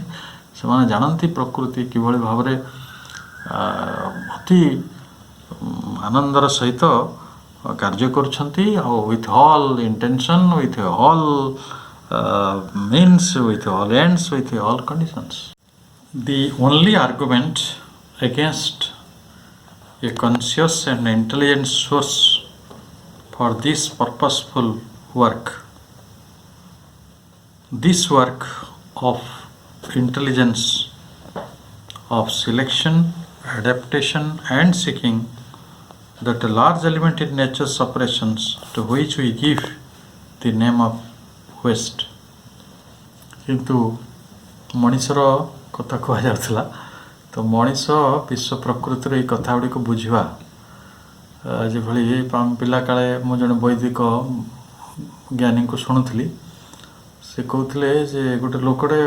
से जानती प्रकृति किभली भाव में अति आनंदर सहित कार्य करुछंती with all intention with all means with all ends with all conditions the only argument against a conscious and intelligent source for this purposeful work of intelligence of selection adaptation and seeking that a large element in nature's operations to which we give the name of waste किंतु मनीषर कथा कहला तो मनीष विश्व प्रकृतिर ये कथा गुड़ी बुझा जो पिला काले मु जड़े वैदिक ज्ञानी को शुणुली से कहते जे गोटे लोकटे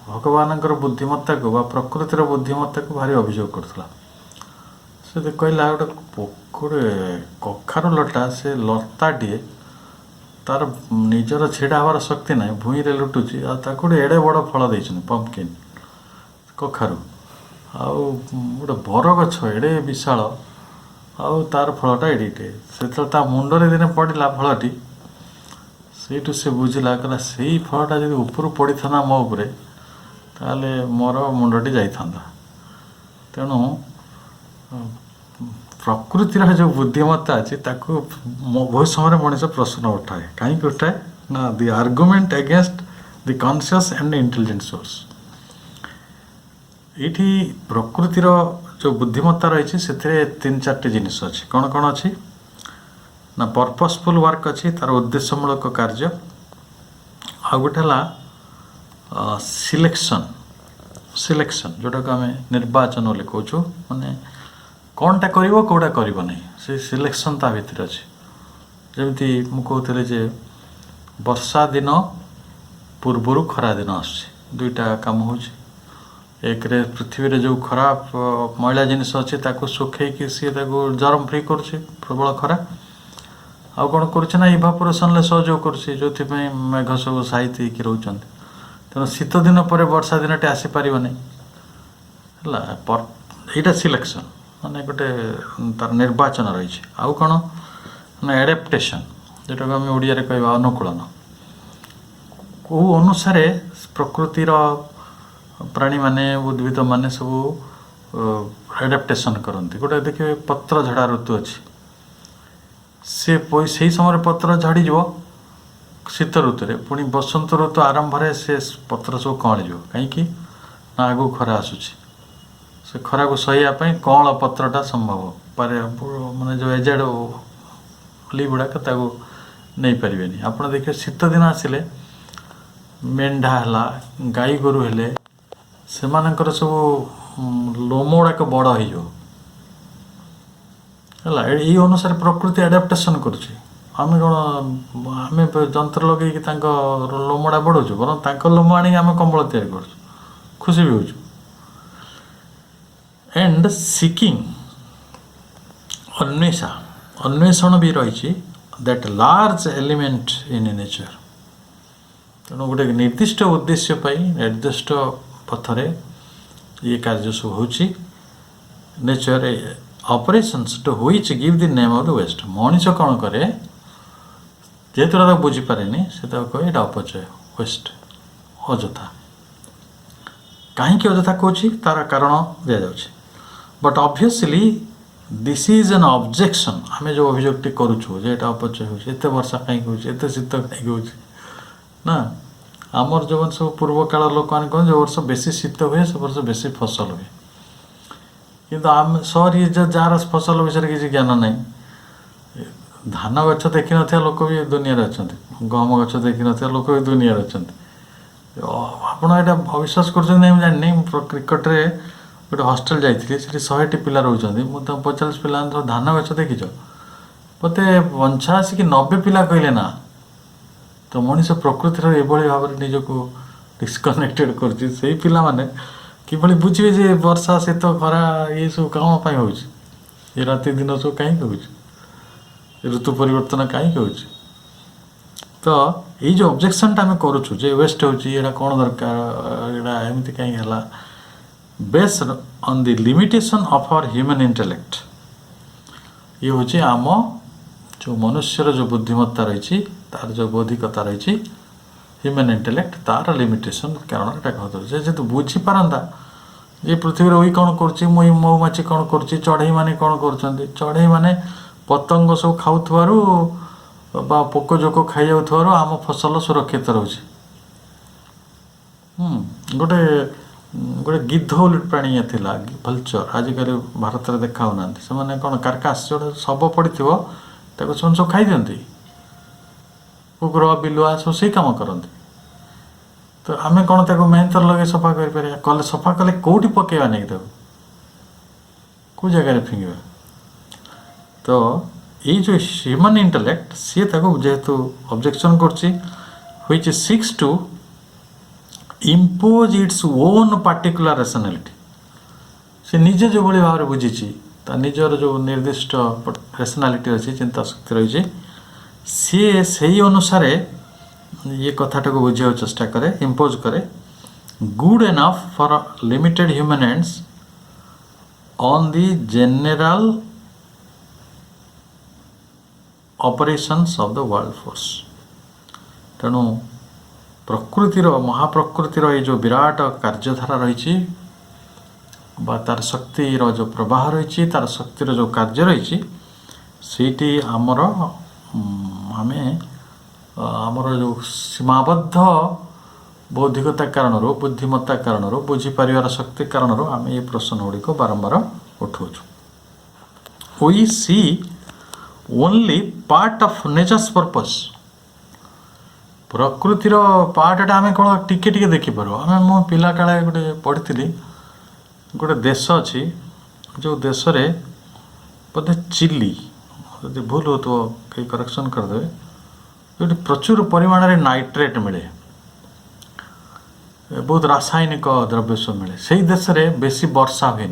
भगवान बुद्धिमत्ता को प्रकृतिर बुद्धिमत्ता को भारी अभियोग करता से कहला गोटे कखार लटा से लताटे तार निजर छिड़ा हबार शक्ति ना भूई रे लुटुची गोटे एड़े बड़ फल देछन पंपकिन कखारू आउ गोटे बर गछ एड़े विशाल ଆଉ ତାର ଫଳଟା ଏଡ଼ିଟେ। ସେତେବେଳେ ତା ମୁଣ୍ଡରେ ଦିନେ ପଡ଼ିଲା ଫଳଟି, ସେଇଠୁ ସେ ବୁଝିଲା କହିଲା ସେଇ ଫଳଟା ଯଦି ଉପରୁ ପଡ଼ିଥାନ୍ତା ମୋ ଉପରେ ତାହେଲେ ମୋର ମୁଣ୍ଡଟି ଯାଇଥାନ୍ତା। ତେଣୁ ପ୍ରକୃତିର ଯେଉଁ ବୁଦ୍ଧିମତ୍ତା ଅଛି ତାକୁ ବହୁତ ସମୟରେ ମଣିଷ ପ୍ରଶ୍ନ ଉଠାଏ। କାହିଁକି ଉଠାଏ ନା the argument against the conscious and intelligent source. ଏଇଠି ପ୍ରକୃତିର ଯେଉଁ ବୁଦ୍ଧିମତ୍ତା ରହିଛି ସେଥିରେ 3-4ଟି ଜିନିଷ ଅଛି। କ'ଣ କ'ଣ ଅଛି ନା ପର୍ପସଫୁଲ୍ ୱାର୍କ ଅଛି, ତା'ର ଉଦ୍ଦେଶ୍ୟମୂଳକ କାର୍ଯ୍ୟ। ଆଉ ଗୋଟେ ହେଲା ସିଲେକ୍ସନ୍ ଯେଉଁଟାକୁ ଆମେ ନିର୍ବାଚନ ବୋଲି କହୁଛୁ, ମାନେ କ'ଣଟା କରିବ କେଉଁଟା କରିବ ନାହିଁ, ସେ ସିଲେକ୍ସନ୍ ତା ଭିତରେ ଅଛି। ଯେମିତି ମୁଁ କହୁଥିଲି ଯେ ବର୍ଷା ଦିନ ପୂର୍ବରୁ ଖରା ଦିନ ଆସୁଛି, ଦୁଇଟା କାମ ହେଉଛି। ଏକରେ ପୃଥିବୀରେ ଯେଉଁ ଖରାପ ମଇଳା ଜିନିଷ ଅଛି ତାକୁ ଶୁଖେଇକି ସିଏ ତାକୁ ଗରମ ଫ୍ରି କରୁଛି, ପ୍ରବଳ ଖରା। ଆଉ କ'ଣ କରୁଛି ନା ଇଭାପୋରେସନ୍ରେ ସହଯୋଗ କରୁଛି, ଯେଉଁଥିପାଇଁ ମେଘ ସବୁ ସାଇତି ହେଇକି ରହୁଛନ୍ତି। ତେଣୁ ଶୀତ ଦିନ ପରେ ବର୍ଷା ଦିନଟି ଆସିପାରିବ ନାହିଁ ହେଲା। ଏଇଟା ସିଲେକ୍ସନ୍, ମାନେ ଗୋଟେ ତା'ର ନିର୍ବାଚନ ରହିଛି। ଆଉ କ'ଣ ନା ଆଡ଼ାପ୍ଟେସନ୍, ଯେଉଁଟାକୁ ଆମେ ଓଡ଼ିଆରେ କହିବା ଅନୁକୂଳନ। କେଉଁ ଅନୁସାରେ ପ୍ରକୃତିର ପ୍ରାଣୀମାନେ ଉଦ୍ଭିଦମାନେ ସବୁ ଆଡ଼ାପ୍ଟେସନ୍ କରନ୍ତି। ଗୋଟେ ଦେଖିବେ ପତ୍ର ଝଡ଼ା ଋତୁ ଅଛି, ସେଇ ସମୟରେ ପତ୍ର ଝଡ଼ିଯିବ ଶୀତ ଋତୁରେ, ପୁଣି ବସନ୍ତ ଋତୁ ଆରମ୍ଭରେ ସେ ପତ୍ର ସବୁ କଅଁଳିଯିବ। କାହିଁକି ନା ଆଗକୁ ଖରା ଆସୁଛି, ସେ ଖରାକୁ ସହିବା ପାଇଁ କଅଁଳ ପତ୍ରଟା ସମ୍ଭବ ମାନେ ଯେଉଁ ଏଜେଡ଼ ଲିଭ୍ ଗୁଡ଼ାକ ତାକୁ ନେଇପାରିବେନି। ଆପଣ ଦେଖିବେ ଶୀତ ଦିନ ଆସିଲେ ମେଣ୍ଢା ହେଲା, ଗାଈ ଗୋରୁ ହେଲେ, ସେମାନଙ୍କର ସବୁ ଲୋମ ଗୁଡ଼ାକ ବଡ଼ ହେଇଯିବ ହେଲା। ଏଇ ଅନୁସାରେ ପ୍ରକୃତି ଆଡ଼ାପ୍ଟେସନ୍ କରୁଛି। ଆମେ କ'ଣ ଆମେ ଯନ୍ତ୍ର ଲଗେଇକି ତାଙ୍କ ଲୋମଟା ବଢ଼ାଉଛୁ, ବରଂ ତାଙ୍କ ଲୋମ ଆଣିକି ଆମେ କମ୍ବଳ ତିଆରି କରୁଛୁ, ଖୁସି ବି ହେଉଛୁ। ଏଣ୍ଡ ସିକିଂ, ଅନ୍ୱେଷଣ ବି ରହିଛି, that large element in nature. ତେଣୁ ଗୋଟେ ନିର୍ଦ୍ଦିଷ୍ଟ ଉଦ୍ଦେଶ୍ୟ ପାଇଁ ନିର୍ଦ୍ଦିଷ୍ଟ ପଥରେ ଇଏ କାର୍ଯ୍ୟ ସବୁ ହେଉଛି। Nature operations to which give the name of the waste. ମଣିଷ କ'ଣ କରେ, ଯେହେତୁ ତାକୁ ବୁଝିପାରେନି, ସେ ତାକୁ କହେ ଏଇଟା ଅପଚୟ, ୱେଷ୍ଟ, ଅଯଥା। କାହିଁକି ଅଯଥା କହୁଛି ତାର କାରଣ ଦିଆଯାଉଛି। But obviously this is an objection. ଆମେ ଯେଉଁ ଅଭିଯୋଗଟି କରୁଛୁ ଯେ ଏଇଟା ଅପଚୟ ହେଉଛି, ଏତେ ବର୍ଷା କାହିଁକି ହେଉଛି, ଏତେ ଶୀତ କାହିଁକି ହେଉଛି ନା, ଆମର ଯେଉଁମାନେ ସବୁ ପୂର୍ବ କାଳ ଲୋକମାନେ କହନ୍ତି ଯେଉଁ ବର୍ଷ ବେଶୀ ଶୀତ ହୁଏ ସେ ବର୍ଷ ବେଶୀ ଫସଲ ହୁଏ। କିନ୍ତୁ ଆମେ ସହରୀ ଯାହାର ଫସଲ ବିଷୟରେ କିଛି ଜ୍ଞାନ ନାହିଁ, ଧାନ ଗଛ ଦେଖିନଥିବା ଲୋକ ବି ଦୁନିଆରେ ଅଛନ୍ତି, ଗହମ ଗଛ ଦେଖିନଥିବା ଲୋକ ବି ଦୁନିଆରେ ଅଛନ୍ତି। ଆପଣ ଏଇଟା ଅବିଶ୍ୱାସ କରୁଛନ୍ତି ନାହିଁ ମୁଁ ଜାଣିନି। ମୁଁ କ୍ରିକେଟରେ ଗୋଟେ ହଷ୍ଟେଲ ଯାଇଥିଲି, ସେଠି 100ଟି ପିଲା ରହୁଛନ୍ତି। ମୁଁ ତାଙ୍କୁ 50 ପିଲାଙ୍କର ଧାନ ଗଛ ଦେଖିଛ? ମୋତେ 85 କି 90 ପିଲା କହିଲେ ନା। ତ ମଣିଷ ପ୍ରକୃତିର ଏଭଳି ଭାବରେ ନିଜକୁ ଡିସକନେକ୍ଟେଡ଼ କରୁଛି। ସେଇ ପିଲାମାନେ କିଭଳି ବୁଝିବେ ଯେ ବର୍ଷା ଶୀତ ଖରା ଏସବୁ କ'ଣ ପାଇଁ ହେଉଛି, ଏ ରାତି ଦିନ ସବୁ କାହିଁକି ହେଉଛି, ଋତୁ ପରିବର୍ତ୍ତନ କାହିଁକି ହେଉଛି। ତ ଏଇ ଯେଉଁ ଅବଜେକ୍ସନ୍ଟା ଆମେ କରୁଛୁ ଯେ ୱେଷ୍ଟ ହେଉଛି, ଏଇଟା କ'ଣ ଦରକାର, ଏଇଟା ଏମିତି କାହିଁକି ହେଲା, based on the limitation of hour human intellect. ଇଏ ହେଉଛି ଆମ ଯେଉଁ ମନୁଷ୍ୟର ଯେଉଁ ବୁଦ୍ଧିମତ୍ତା ରହିଛି, ତାର ଯେଉଁ ବୌଦ୍ଧିକତା ରହିଛି, ହ୍ୟୁମାନ୍ ଇଣ୍ଟେଲେକ୍ଟ, ତାର ଲିମିଟେସନ୍ କାରଣ ଏଇଟା କହୁଛି। ସେ ଯେହେତୁ ବୁଝିପାରନ୍ତା ଯେ ପୃଥିବୀରେ ଉଇ କ'ଣ କରୁଛି, ମହୁମାଛି କ'ଣ କରୁଛି, ଚଢ଼େଇମାନେ କ'ଣ କରୁଛନ୍ତି, ଚଢ଼େଇମାନେ ପତଙ୍ଗ ସବୁ ଖାଉଥିବାରୁ ବା ପୋକ ଜୋକ ଖାଇଯାଉଥିବାରୁ ଆମ ଫସଲ ସୁରକ୍ଷିତ ରହୁଛି। ଗୋଟେ ଗିଦ୍ଧ ବୋଲି ପ୍ରାଣୀ ଥିଲା, ଭଲଚର, ଆଜିକାଲି ଭାରତରେ ଦେଖା ହେଉନାହାନ୍ତି। ସେମାନେ କ'ଣ କାର୍କାସ୍, ଯେଉଁଟା ଶବ ପଡ଼ିଥିବ ତାକୁ ସେମାନେ ସବୁ ଖାଇଦିଅନ୍ତି। କୁକୁର ବିଲୁଆ ସବୁ ସେଇ କାମ କରନ୍ତି। ତ ଆମେ କ'ଣ ତାକୁ ମେହନତରେ ଲଗେଇ ସଫା କରିପାରିବା? ସଫା କଲେ କେଉଁଠି ପକାଇବା ନେଇକି ତାକୁ, କେଉଁ ଜାଗାରେ ଫିଙ୍ଗିବା? ତ ଏଇ ଯେଉଁ ହ୍ୟୁମାନ୍ ଇଣ୍ଟେଲେକ୍ଟ, ସିଏ ତାକୁ ଯେହେତୁ ଅବଜେକ୍ସନ୍ କରୁଛି, which seeks to impose its own particular rationality. ସେ ନିଜେ ଯେଉଁଭଳି ଭାବରେ ବୁଝିଛି, ତା ନିଜର ଯେଉଁ ନିର୍ଦ୍ଦିଷ୍ଟ ରେସନାଲିଟି ଅଛି, ଚିନ୍ତା ଶକ୍ତି ରହିଛି, ସିଏ ସେଇ ଅନୁସାରେ ଇଏ କଥାଟାକୁ ବୁଝିବାକୁ ଚେଷ୍ଟା କରେ, ଇମ୍ପୋଜ୍ କରେ। Good enough for limited human ends on the general operations of the world force. तेणु प्रकृतिर महाप्रकृतिर ये जो विराट कार्यधारा रही तार शक्तिर जो प्रवाह रही तार शक्तिर जो कार्य रही सीटी आमर आमे आमर जो सीमाबद्ध बौद्धिकता कारण बुद्धिमत्ता कारण बुझीपार शक्ति कारण आम ये प्रश्न गुड़िक बारंबार उठाऊ। We see only part of nature's purpose. प्रकृतिर पार्टा आम कौन टिके टिके देखिपार। आम मो पिला काले गोटे पढ़ी गोटे देश अच्छी जो देश रे बोधे चिली यदि भूल हो तो कहीं करेक्शन करदे जो प्रचुर परिमाण में नाइट्रेट मिले बहुत रासायनिक द्रव्य सब मिले से देश में बेसी वर्षा हुए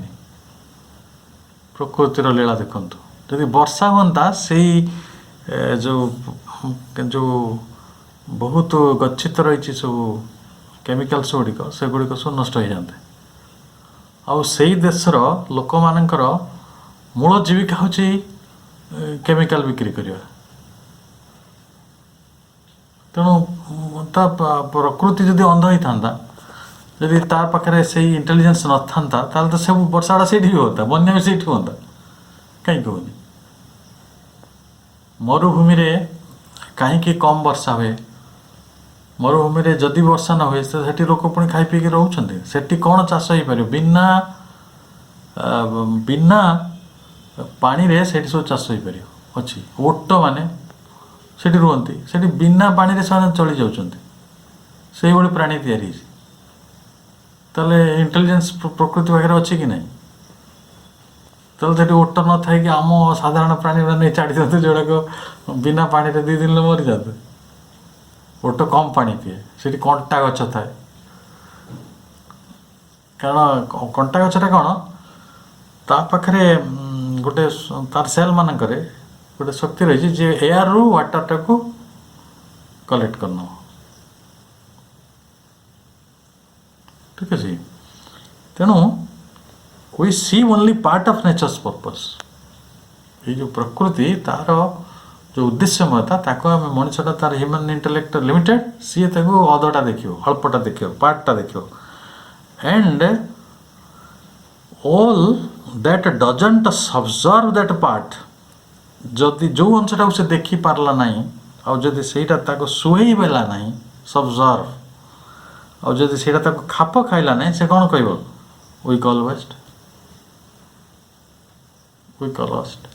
प्रकृतिर लीला देखु जदि वर्षा हाँ से जो जो बहुत गच्छित रही सब केमिकल्स गुड़िक से गुड़िक सब नष्ट हो जाते आउ से देशर लोक मानकर मूल जीविका हूँ केमिकल बिक्री करवा। तेणु प्रकृति जदि अंध होता जदि तार पाखे से इंटेलिजेंस न था तो सब वर्षाटा से होता बन्या भी से होता कहीं कहूनी मरुभूमि कहीं कम वर्षा हुए मरुभूमि जदि वर्षा न हुए से लोक पुणी खाई पीक रोचे से कौन चाष हो पार बिना बिना पानी रे से सब चाष हो पार अच्छी ओट माने से रुहति से बिना पानी रे से चली जाऊँच से भाई प्राणी तैयारी ताले इंटेलिजेंस प्रकृति पाखे अच्छी कि नहीं ताले से ओट न था कि आम साधारण प्राणी मैंने छाड़ी दिखते जोड़ाक बिना पानी रे 2 दिन मरी जाते ओट कम पानी पिए से कंटा गछ थाए कारण कंटा गछटा कौन ता पाखे गोटे तार सेल मानक गोटे शक्ति रही जे एयर रु वाटर टाक कलेक्ट करना ठीक है। तेणु we see only part of nature's purpose. ये जो प्रकृति तार जो उद्देश्यमयता ताको आम मनुष्यटा तार ह्यूमन इंटेलेक्ट लिमिटेड सी अधटा देखो अल्पटा देखो पार्टटा देखो and all that doesn't subserve that part जदि जो अंशटा से देखी पारला नहीं आउ जदि सेटा ताको सुहेई बेला नहीं सब्जर्व आउ जदि सेटा ताको खाप खाइला नहीं से कौन कहब we call waste we call waste.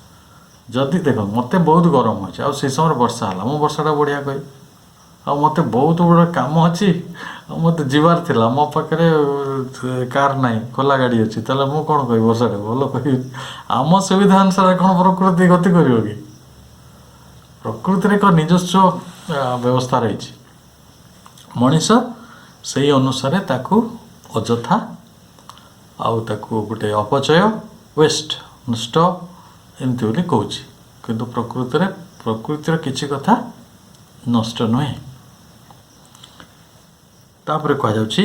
जदि देख मत बहुत गरम अच्छे आ से समय वर्षा है मु वर्षाटा बढ़िया कह आ मत बहुत बड़ा काम अच्छी मत जीवार थिला मो पाखे कार नहीं खोला गाड़ी अच्छी ताले मु कौन कह वर्षाटा भल कह आम सुविधा अनुसार कौन प्रकृति गति कर कि प्रकृति एक निजस्व व्यवस्था रही मनीष से अनुसार ताकू अजथा आउ ताकू गोटे अपचय वेस्ट नष्ट एमती बोली कहूँ किंतु प्रकृतिर किसी कथा नष्ट नुहे। तापर कह जाउछि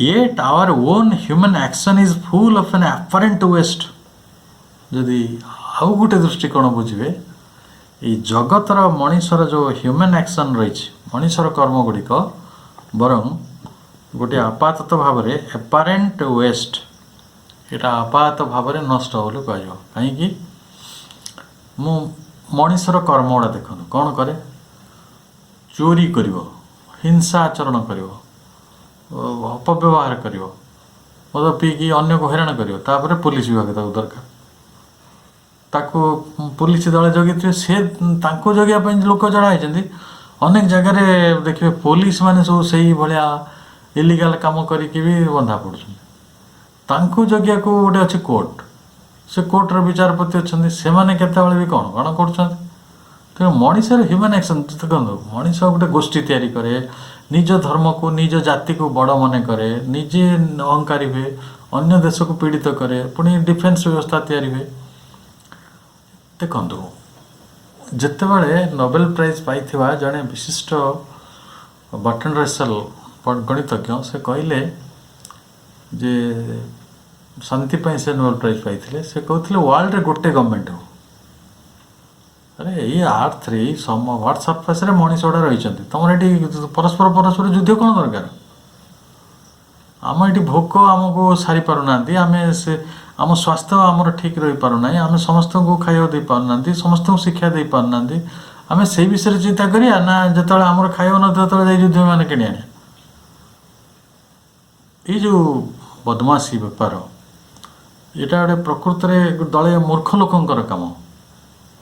yet our own human action is full of an apparent waste. जदि आउ गोटे दृष्टिकोण बुझे ये जगतर मनीषर जो ह्यूमन एक्शन रही मनीषर कर्म गुड़िक बरं गोटे आपात भाव एपारेंट वेस्ट यहाँ आपात भाव नष्ट बोली कह कहीं मु मनीषर कर्म गुड़ा देखु कौन करे चोरी कर हिंसा आचरण कर अपव्यवहार कर मद पीकी अन्य को हैरान कर पुलिस विभाग दरकार ताकू पुलिस दल जगी से जगह लोक जड़ाई अनेक जगह देखिए पुलिस माने सब से भाया इलिगाल काम करके भी बंधा पड़ुं जगिया को गोटे अच्छे कोर्ट से कोर्टर विचारपति अच्छा से मैंने भी कौन कौन कर तेणु मनीषर ह्यूमन एक्शन देखो मनीष गोटे गोष्ठी तैयारी करे निज धर्म को निज जाति को बड़ मन करे निजे अहंकारी हुए अन्य देश को पीड़ित करे पुणी डिफेन्स व्यवस्था तैयारी हुए देखु जिते बड़े नोबेल प्राइज पाई जड़े विशिष्ट बर्ट्रांड रसेल गणितज्ञ से कहले जे शांति से नोबेल प्राइज पाई से कहते वर्ल्ड रे गोटे गवर्नमेंट हो अरे ये आर्थ रे सम व्हाट्सअप पासरे मनीष गुड़ा रही तुम ये परस्पर परस्पर युद्ध कौन दरकार आम ये भोक आमको सारी पारना आम से आम स्वास्थ्य आमर ठीक रही पारना आम समस्त को खाया दे पारना समस्त को शिक्षा दे पारना आम से विषय चिंता करिया ना जो आमर खाया न युद्ध मैंने कि आने ये जो बदमाशी बेपार यहाँ गोटे प्रकृत में दले मूर्ख लोकंर काम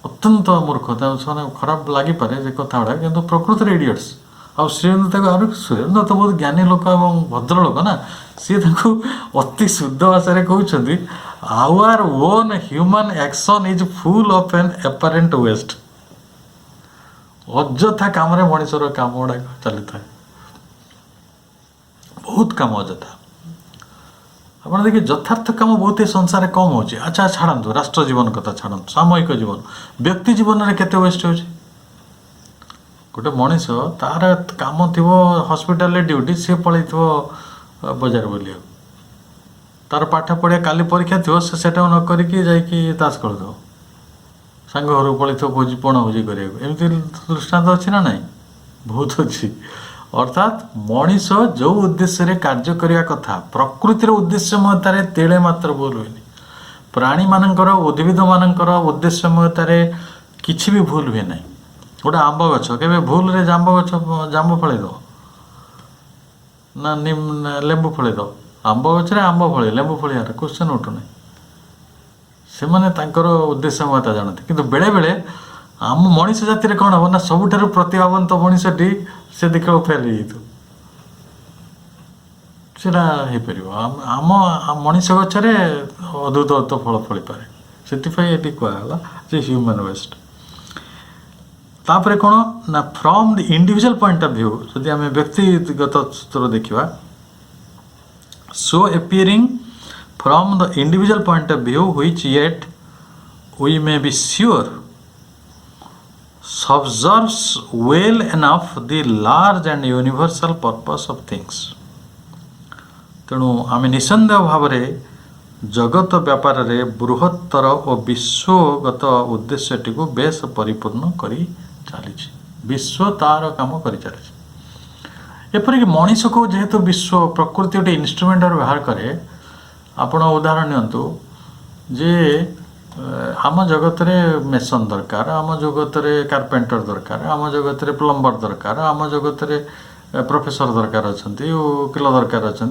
अत्यंत मूर्ख से खराब लगिपे जे कथा गुड़ा कि प्रकृत में इडियट्स आ सुरेन्द्र सुरेन्द्र तो बहुत ज्ञानी लोक और भद्र लोक ना सी अति शुद्ध भाषा कहते our own human action is full of an apparent waste अଯଥା काम मनीषर काम गुड़ा चली था बहुत काम अଯଥା आप देखिए यथार्थ काम बहुत ही संसार कम हो अच्छा छाड़ू राष्ट्र जीवन कथा छाड़ू सामूहिक जीवन व्यक्ति जीवन में केते वेस्ट हो गोटे मनीष तार काम थी हस्पिटाल ड्यूटी सी पलि बजार बुलिया तार पाठ पढ़िया काली परीक्षा थी से न करके ताश खेलुव सांग घर पलि भोजी पण भोजी करमती दृष्टांत अच्छी ना ना बहुत अच्छी अर्थात मनीष जो उद्देश्य कार्य करने कथा प्रकृतिर उद्देश्य महतार तेले मात्र भूल हुए प्राणी मानकर उद्भिद मानकर उद्देश्य महतार किसी भी भूल हुए ना गोटे आंब गछ के भूल रे जांब गछ जांब फल दो ना लेंबू फल दो आंब गच आंब फल लेंबू फलियार क्वेश्चन उठुना से उद्देश्य महता जानते किंतु बेले बेले आम मनीष जाति कौन हम ना सबुठ प्रतिभावंत मनीषटी से देख फेल हो आम मनीष गचरे अद्भुत अद्भुत फल फली पारे से कहला जे ह्यूमन वेस्ट तापर कौन ना from the individual point of view जदि आम व्यक्तिगत स्तर देखा so appearing from the individual point of view which yet we may be sure subserves well enough the large and universal purpose of things तेणु आम निसंदेह भाव जगत व्यापार रे बृहत्तर और विश्वगत उद्देश्यटी को बेस परिपूर्ण करी चली विश्व तार काम करी चली एपरिक मनीष को जेहेतु विश्व प्रकृति गोटे इन्स्ट्रुमेंट व्यवहार करे आपण उदाहरण नियंतु जे आम जगत रे मेसन दरकार आम जगत रे कारपेंटर दरकार आम जगत रे प्लम्बर दरकार आम जगत रे प्रोफेसर दरकार अच्छा वकिल दरकार अच्छा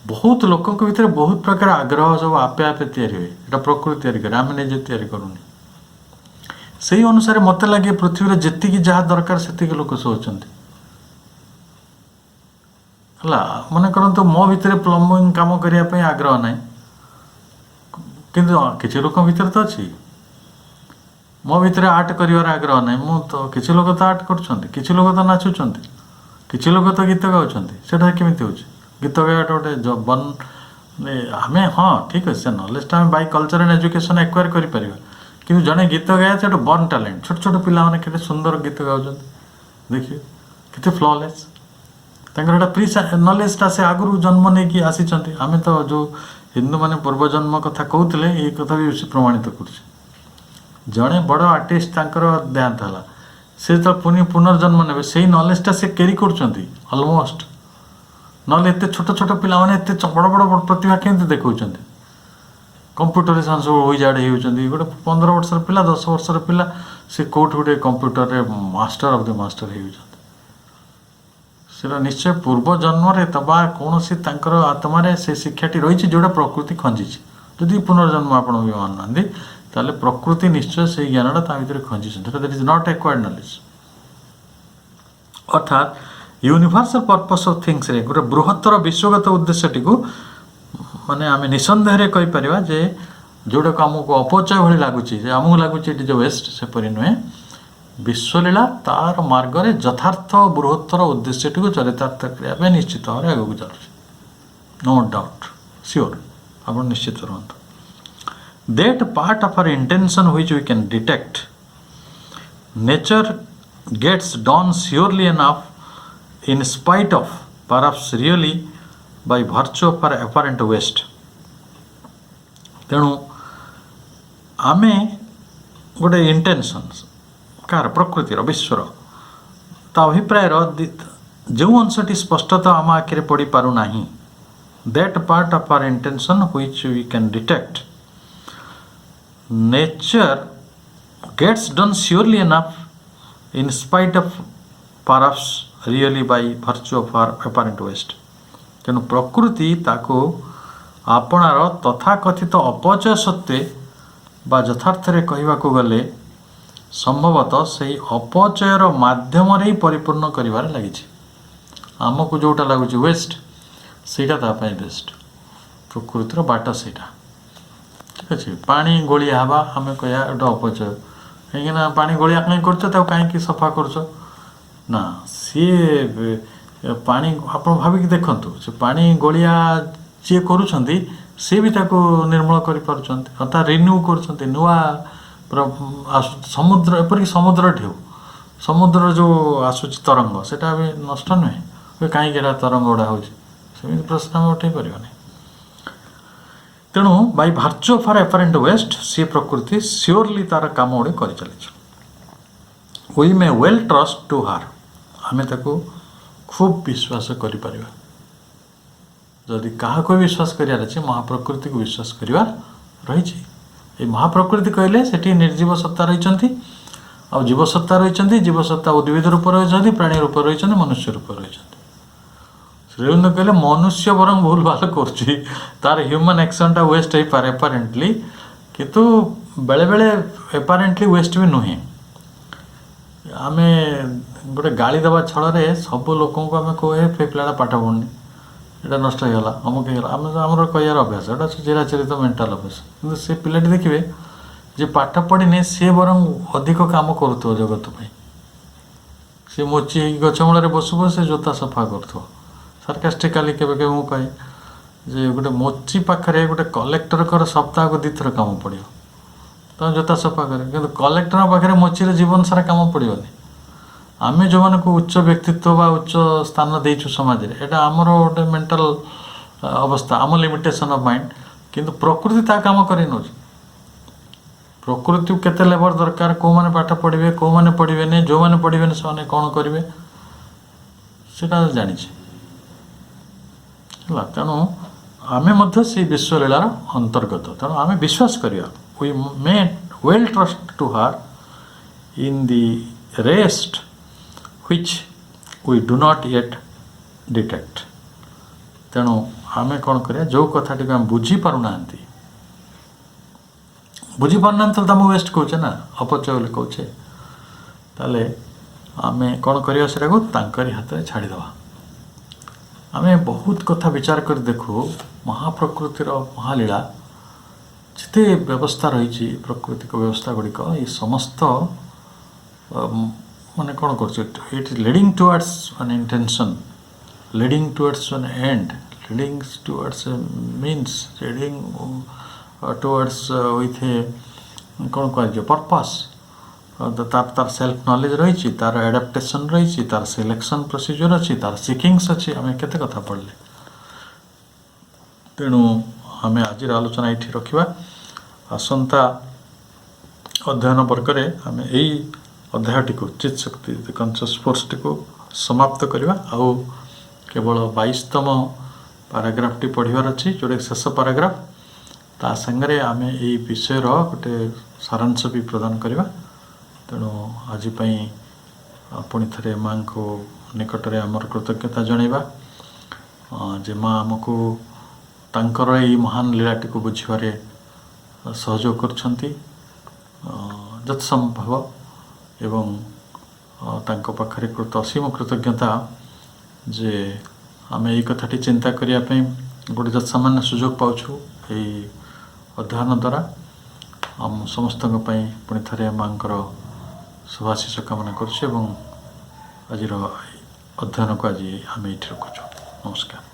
बहुत लोक भीतर बहुत प्रकार आग्रह सब आपे आपे तैयारी हुए यहाँ प्रकृति तैयारी आम निजे तैयारी करूनी से अनुसार मत लगे पृथ्वी जी जहाँ दरकार से लोक सब है मन करते मो भीतर प्लम्बिंग काम करने आग्रह ना किंतु किसी लोक भीतर तो अच्छी मो भीतर आर्ट कर आग्रह ना मु तो किसी लोग तो आर्ट कर लोग तो नाचुं किसी लोग तो गीत गाँव केमी हो गीत गाया गोटे बन आम हाँ ठीक अच्छे से नॉलेज आम by culture and education acquire करें कि जड़े गीत गाया से गोटे बर्न टैलेंट छोट छोट पिलाने के सुंदर गीत गाँव देखिए केते फ्लॉलेस गोटे प्री नॉलेजटा से आगु जन्म नहीं कि आसी आम तो जो हिंदू माने पूर्वजन्म कथा कहते ये कथा भी प्रमाणित कर जड़े बड़ आर्टिस्ट देहांत है से तो पुणी पुनर्जन्म ने से नॉलेजटा से कैरी करलमोस्ट ना एत छोट छोट पिला एत बड़ बड़ प्रतिभा केमती देखा कंप्यूटर सब हुईजाड़ होते गोटे 15 वर्षर पिला 10 वर्षर पिला से कौट गोटे कंप्यूटर रे मास्टर ऑफ द मास्टर हो निश्चय पूर्व जन्म तबा कौन सी आत्मार से शिक्षाटी रही जोड़ा प्रकृति खंजी जदि पुनर्जन्म आप भी मानुना ताले प्रकृति निश्चय से ज्ञानटा ता भीतर खंजी that is not acquired knowledge अर्थात यूनिवर्सल पर्पस ऑफ थिंग्स रे गोटे बृहत्तर विश्वगत उद्देश्यटी को माने आम निसंदेह कहीपर जे जोड़ा आमको अपचय भाई लगुच आमको लगुच इट इज वेस्ट सेपरी नुहे विश्वलीला तार मार्ग रे यथार्थ बृहत्तर उद्देश्यटी को चरितार्थ करने निश्चित भाव में आगे चलुचे नो डाउट श्योर आप निश्चित रुहतु that part of our intention which we can detect nature gets done surely enough in spite of perhaps really by virtue of our apparent waste तेणु आमे गोटे इंटेंशन कार प्रकृतिर विश्वर ता अभिप्रायर जो अंशटी स्पष्टतः आम आखिरे पड़ी पारू नाही that part of our intention which we can detect nature gets done surely enough in spite of perhaps really by virtue of our apparent waste तेणु प्रकृति ताको आपणार तथाकथित अपचय सत्वे बा यथार्थ रे कहवाको गले संभवतः से अपचयर माध्यम रे परिपूर्ण करिवार लागिछि आमको जोटा लगुच वेस्ट सेटा तापाई बेस्ट प्रकृतिर बाट सेटा ठीक अच्छे पानी गोलिया हवा आम कह गोटे अपचय कहीं पानी गोलिया कहीं कर कहीं सफा कर ना सी पानी आप भाविक देखु से पानी गोलिया जी करुँच सी भी ताको निर्मूल कर रिन्यू कर नुआ समुद्र एपरिक समुद्र ढेउ समुद्र जो आसूँ तरंग सेटा भी नष्ट नुहे कहीं तरंग गुड़ा होमी प्रश्न आम उठे पार तेणु by virtue of our apparent waste सी प्रकृति श्योरली तार काम गुड़े कर चली we may well trust to her आम ताको खूब विश्वास कर जदि क्या विश्वास करार अच्छे महाप्रकृति को विश्वास करार रही महाप्रकृति कहले सेठी निर्जीव सत्ता रही आ जीवसत्ता रही जीवसत्ता उद्भिद रूप रही प्राणी रूप रही मनुष्य रूप रही श्रीरविंद्र कहले मनुष्य बरং भूल भाल कर ह्यूमन एक्शन टा वेस्ट हो पारे एपारेंटली किंतु बेले बेले एपारेंटली वेस्ट भी नुहे आम गोटे गाड़ी देवा छल सब लोक आम कहे फे पिला पाठ पढ़ुनी यहाँ नष्ट होगा अमुक आम आम कहार अभ्यास एटा चिराचरित मेंटाल अभ्यास कि से पिलाटी देखिए जे पाठ पढ़ी सी बरং अधिक काम करुव जगत सी मोची गछमूल बसुब से जोता सफा कर सार्कास्टिकाली केवे केवे मु कहे जे गोटे मोची पाखे गोटे कलेक्टर कर सप्ताह को 2 थर काम पड़ो तो जोता सफा करे कि कलेक्टर पाखे मोची जीवन सारा काम पड़ोनी आम जो मान को उच्च व्यक्तित्व बा उच्च स्थान देचु समाज रे एटा आमर गोटे मेंटल अवस्था आम लिमिटेशन ऑफ माइंड किंतु प्रकृति ता काम कर प्रकृति केते लेबर दरकार को माने पाठ पढ़िबे को माने पढ़िबेनी जो माने पढ़िबेनी से कौन करेंगे सेटा जानी तेणु आम से विश्वलीलार अंतर्गत तेणु आम विश्वास करिया we may well trust to her in the rest which we do not yet detect तेणु आम कौन करिया जो कथाटी को आम बुझी पारुना बुझी पारना तो तुम वेस्ट कौचे ना अपचय बोले कौचे ताले आम कौन करिया सेटा को तांकरी हाथ में छाड़ीदवा आम बहुत कथा विचार कर देखु महाप्रकृतिर महालीला जिते व्यवस्था रही प्राकृतिक व्यवस्था गुड़िक ये समस्त माने कौन कर it is leading towards an intention leading towards an end leading towards means leading towards with a कौन कह पर्पस तार सेल्फ नॉलेज रही तार एडाप्टेशन रही तार सिलेक्शन प्रोसीजर अच्छी तार सिकिंग्स अच्छी आम केते कथा पढ़ले तेणु आम आज आलोचना ये रखा आसंता अध्ययन वर्ग में आम यही अध्यायटी को चित शक्ति कॉन्शियस फोर्स टी को समाप्त करवा आउ केवल 22तम पाराग्राफ टी पढ़वार अच्छी जोटे शेष पाराग्राफ ता संगे आम यही विषय गोटे सारांश भी प्रदान करवा तेणु आज पुणी थे माँ को निकट में आमर कृतज्ञता जनइबा जे माँ आमको तांकर यही महान लीलाटी को बुझे सहयोग कर यत्संभव एवं तांको पाखरे कृत असीम कृतज्ञता जे आम यही कथाटी चिंता करने गोटे यत्सामान्य सुजोग पाऊँ यही अध्ययन द्वारा आम समस्त पुणी थे माँ शुभाशीष कामना करुँ आज अध्ययन को आज आम ये रखुँ नमस्कार।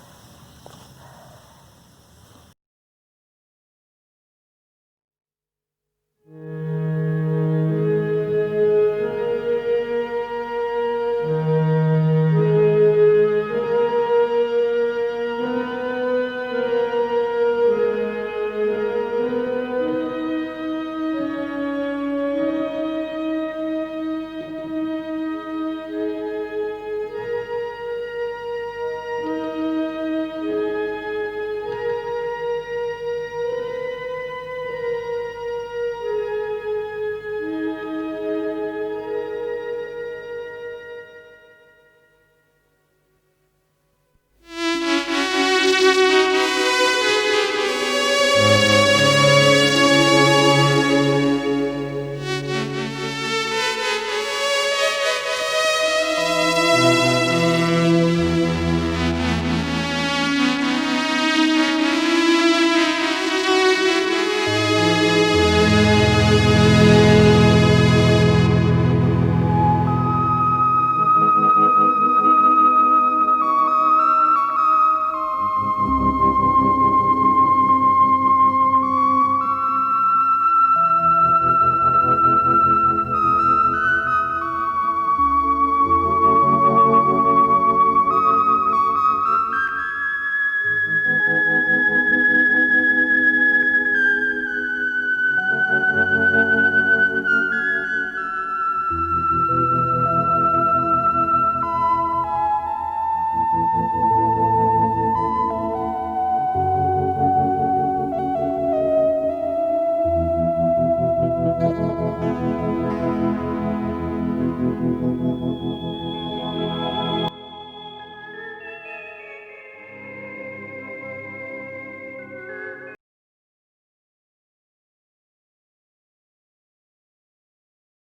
Amen.